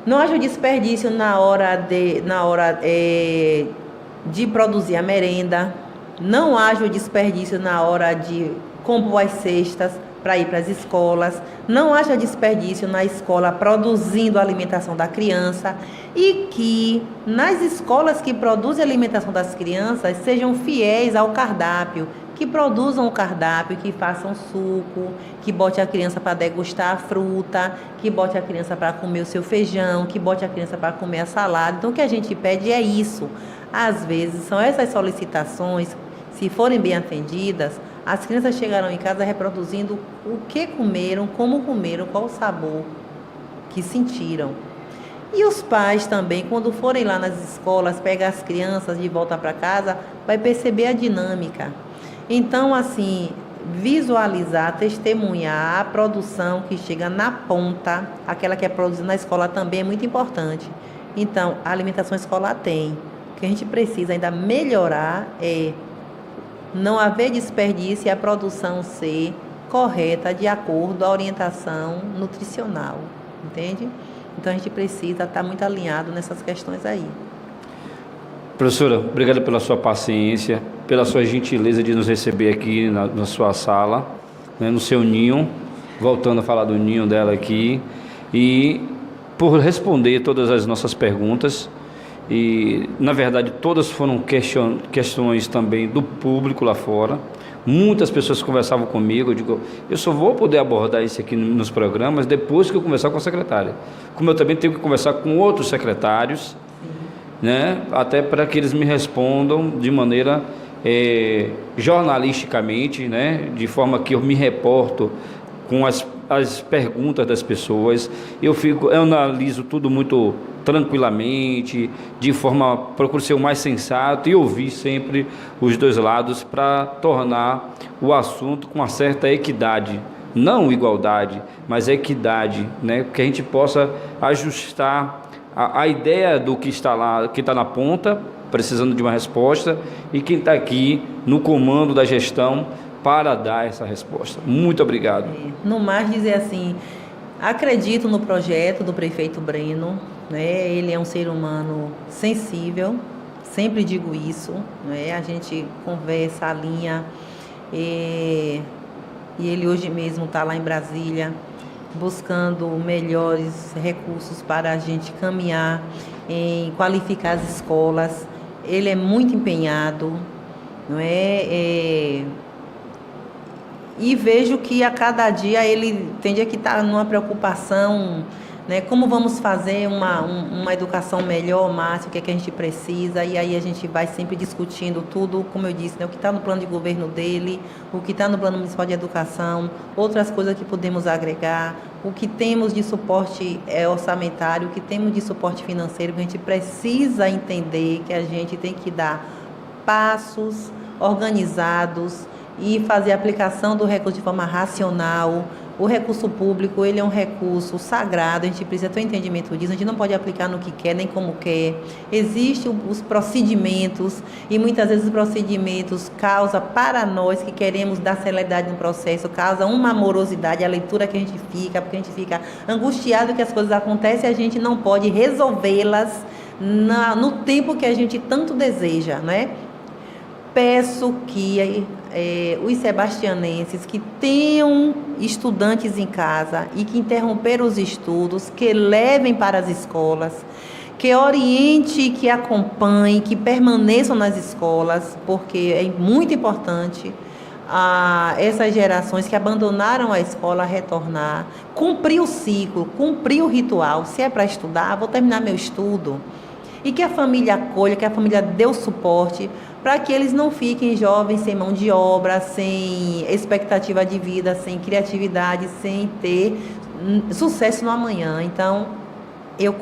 Não haja o desperdício na hora de produzir a merenda, não haja o desperdício na hora de compor as cestas para ir para as escolas, não haja desperdício na escola produzindo a alimentação da criança e que nas escolas que produzem a alimentação das crianças sejam fiéis ao cardápio, que produzam o cardápio, que façam suco, que bote a criança para degustar a fruta, que bote a criança para comer o seu feijão, que bote a criança para comer a salada. Então, o que a gente pede é isso. Às vezes, são essas solicitações, se forem bem atendidas, as crianças chegarão em casa reproduzindo o que comeram, como comeram, qual o sabor que sentiram. E os pais também, quando forem lá nas escolas, pegar as crianças de volta para casa, vai perceber a dinâmica. Então, assim, visualizar, testemunhar a produção que chega na ponta, aquela que é produzida na escola também é muito importante. Então, a alimentação escolar tem. O que a gente precisa ainda melhorar é não haver desperdício e a produção ser correta de acordo com a orientação nutricional, entende? Então, a gente precisa estar muito alinhado nessas questões aí. Professora, obrigado pela sua paciência, pela sua gentileza de nos receber aqui na sua sala, né, no seu ninho, voltando a falar do ninho dela aqui, e por responder todas as nossas perguntas. E, na verdade, todas foram questões também do público lá fora. Muitas pessoas conversavam comigo, eu digo, eu só vou poder abordar isso aqui nos programas depois que eu conversar com a secretária. Como eu também tenho que conversar com outros secretários, né, até para que eles me respondam de maneira jornalisticamente, né, de forma que eu me reporto com as perguntas das pessoas. Eu analiso tudo muito tranquilamente, procuro ser o mais sensato e ouvir sempre os dois lados para tornar o assunto com uma certa equidade, não igualdade, mas equidade, né, que a gente possa ajustar a ideia do que está lá, que está na ponta, precisando de uma resposta, e quem está aqui no comando da gestão para dar essa resposta. Muito obrigado. No mais, dizer assim, acredito no projeto do prefeito Breno, né? Ele é um ser humano sensível, sempre digo isso, né? A gente conversa, alinha, e ele hoje mesmo está lá em Brasília, buscando melhores recursos para a gente caminhar em qualificar as escolas. Ele é muito empenhado, não é? E vejo que a cada dia ele tende a estar numa preocupação, né? Como vamos fazer uma educação melhor, Márcio, o que é que a gente precisa, e aí a gente vai sempre discutindo tudo, como eu disse, né? O que está no plano de governo dele, o que está no plano municipal de educação, outras coisas que podemos agregar, o que temos de suporte orçamentário, o que temos de suporte financeiro, que a gente precisa entender que a gente tem que dar passos organizados e fazer a aplicação do recurso de forma racional. O recurso público, ele é um recurso sagrado, a gente precisa ter um entendimento disso, a gente não pode aplicar no que quer, nem como quer. Existem os procedimentos, e muitas vezes os procedimentos causam, para nós que queremos dar celeridade no processo, causa uma morosidade, a leitura que a gente fica, porque a gente fica angustiado que as coisas acontecem e a gente não pode resolvê-las no tempo que a gente tanto deseja, né? Peço que os sebastianenses que tenham estudantes em casa e que interromperam os estudos, que levem para as escolas, que oriente, que acompanhe, que permaneçam nas escolas, porque é muito importante essas gerações que abandonaram a escola retornar, cumprir o ciclo, cumprir o ritual. Se é para estudar, vou terminar meu estudo. E que a família acolha, que a família dê o suporte, para que eles não fiquem jovens sem mão de obra, sem expectativa de vida, sem criatividade, sem ter sucesso no amanhã. Então, eu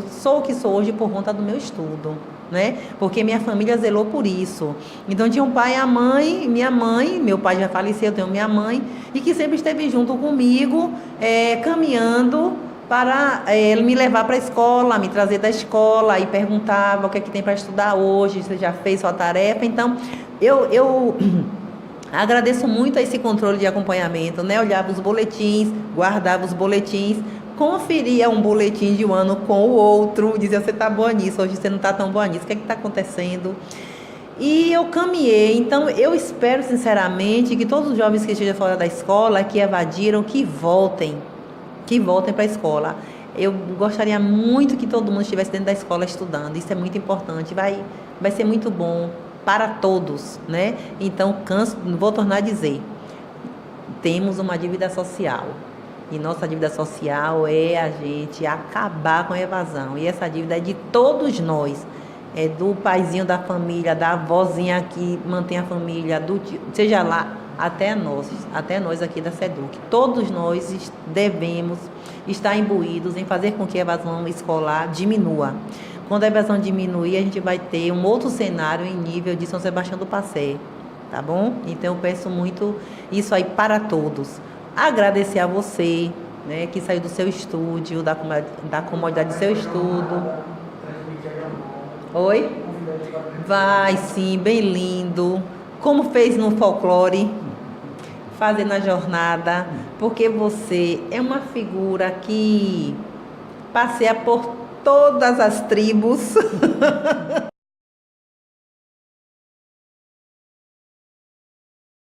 sou o que sou hoje por conta do meu estudo, né? Porque minha família zelou por isso. Então tinha um pai e a mãe, minha mãe, meu pai já faleceu, eu tenho minha mãe, e que sempre esteve junto comigo, caminhando para me levar para a escola, me trazer da escola e perguntava o que é que tem para estudar hoje, você já fez sua tarefa. Então eu agradeço muito a esse controle de acompanhamento, né? Olhava os boletins, guardava os boletins, conferia um boletim de um ano com o outro, dizia, você está boa nisso, hoje você não está tão boa nisso, o que é que está acontecendo? E eu caminhei. Então eu espero sinceramente que todos os jovens que estejam fora da escola, que evadiram, que voltem para a escola. Eu gostaria muito que todo mundo estivesse dentro da escola estudando, isso é muito importante, vai ser muito bom para todos, né? Então, vou tornar a dizer, temos uma dívida social, e nossa dívida social é a gente acabar com a evasão, e essa dívida é de todos nós, é do paizinho da família, da avózinha que mantém a família, seja lá, até nós aqui da SEDUC. Todos nós devemos estar imbuídos em fazer com que a evasão escolar diminua. Quando a evasão diminuir, a gente vai ter um outro cenário em nível de São Sebastião do Passé, tá bom? Então eu peço muito isso aí para todos. Agradecer a você, né, que saiu do seu estúdio, da comodidade do seu estudo. Oi? Vai sim, bem lindo. Como fez no folclore, fazendo a jornada, porque você é uma figura que passeia por todas as tribos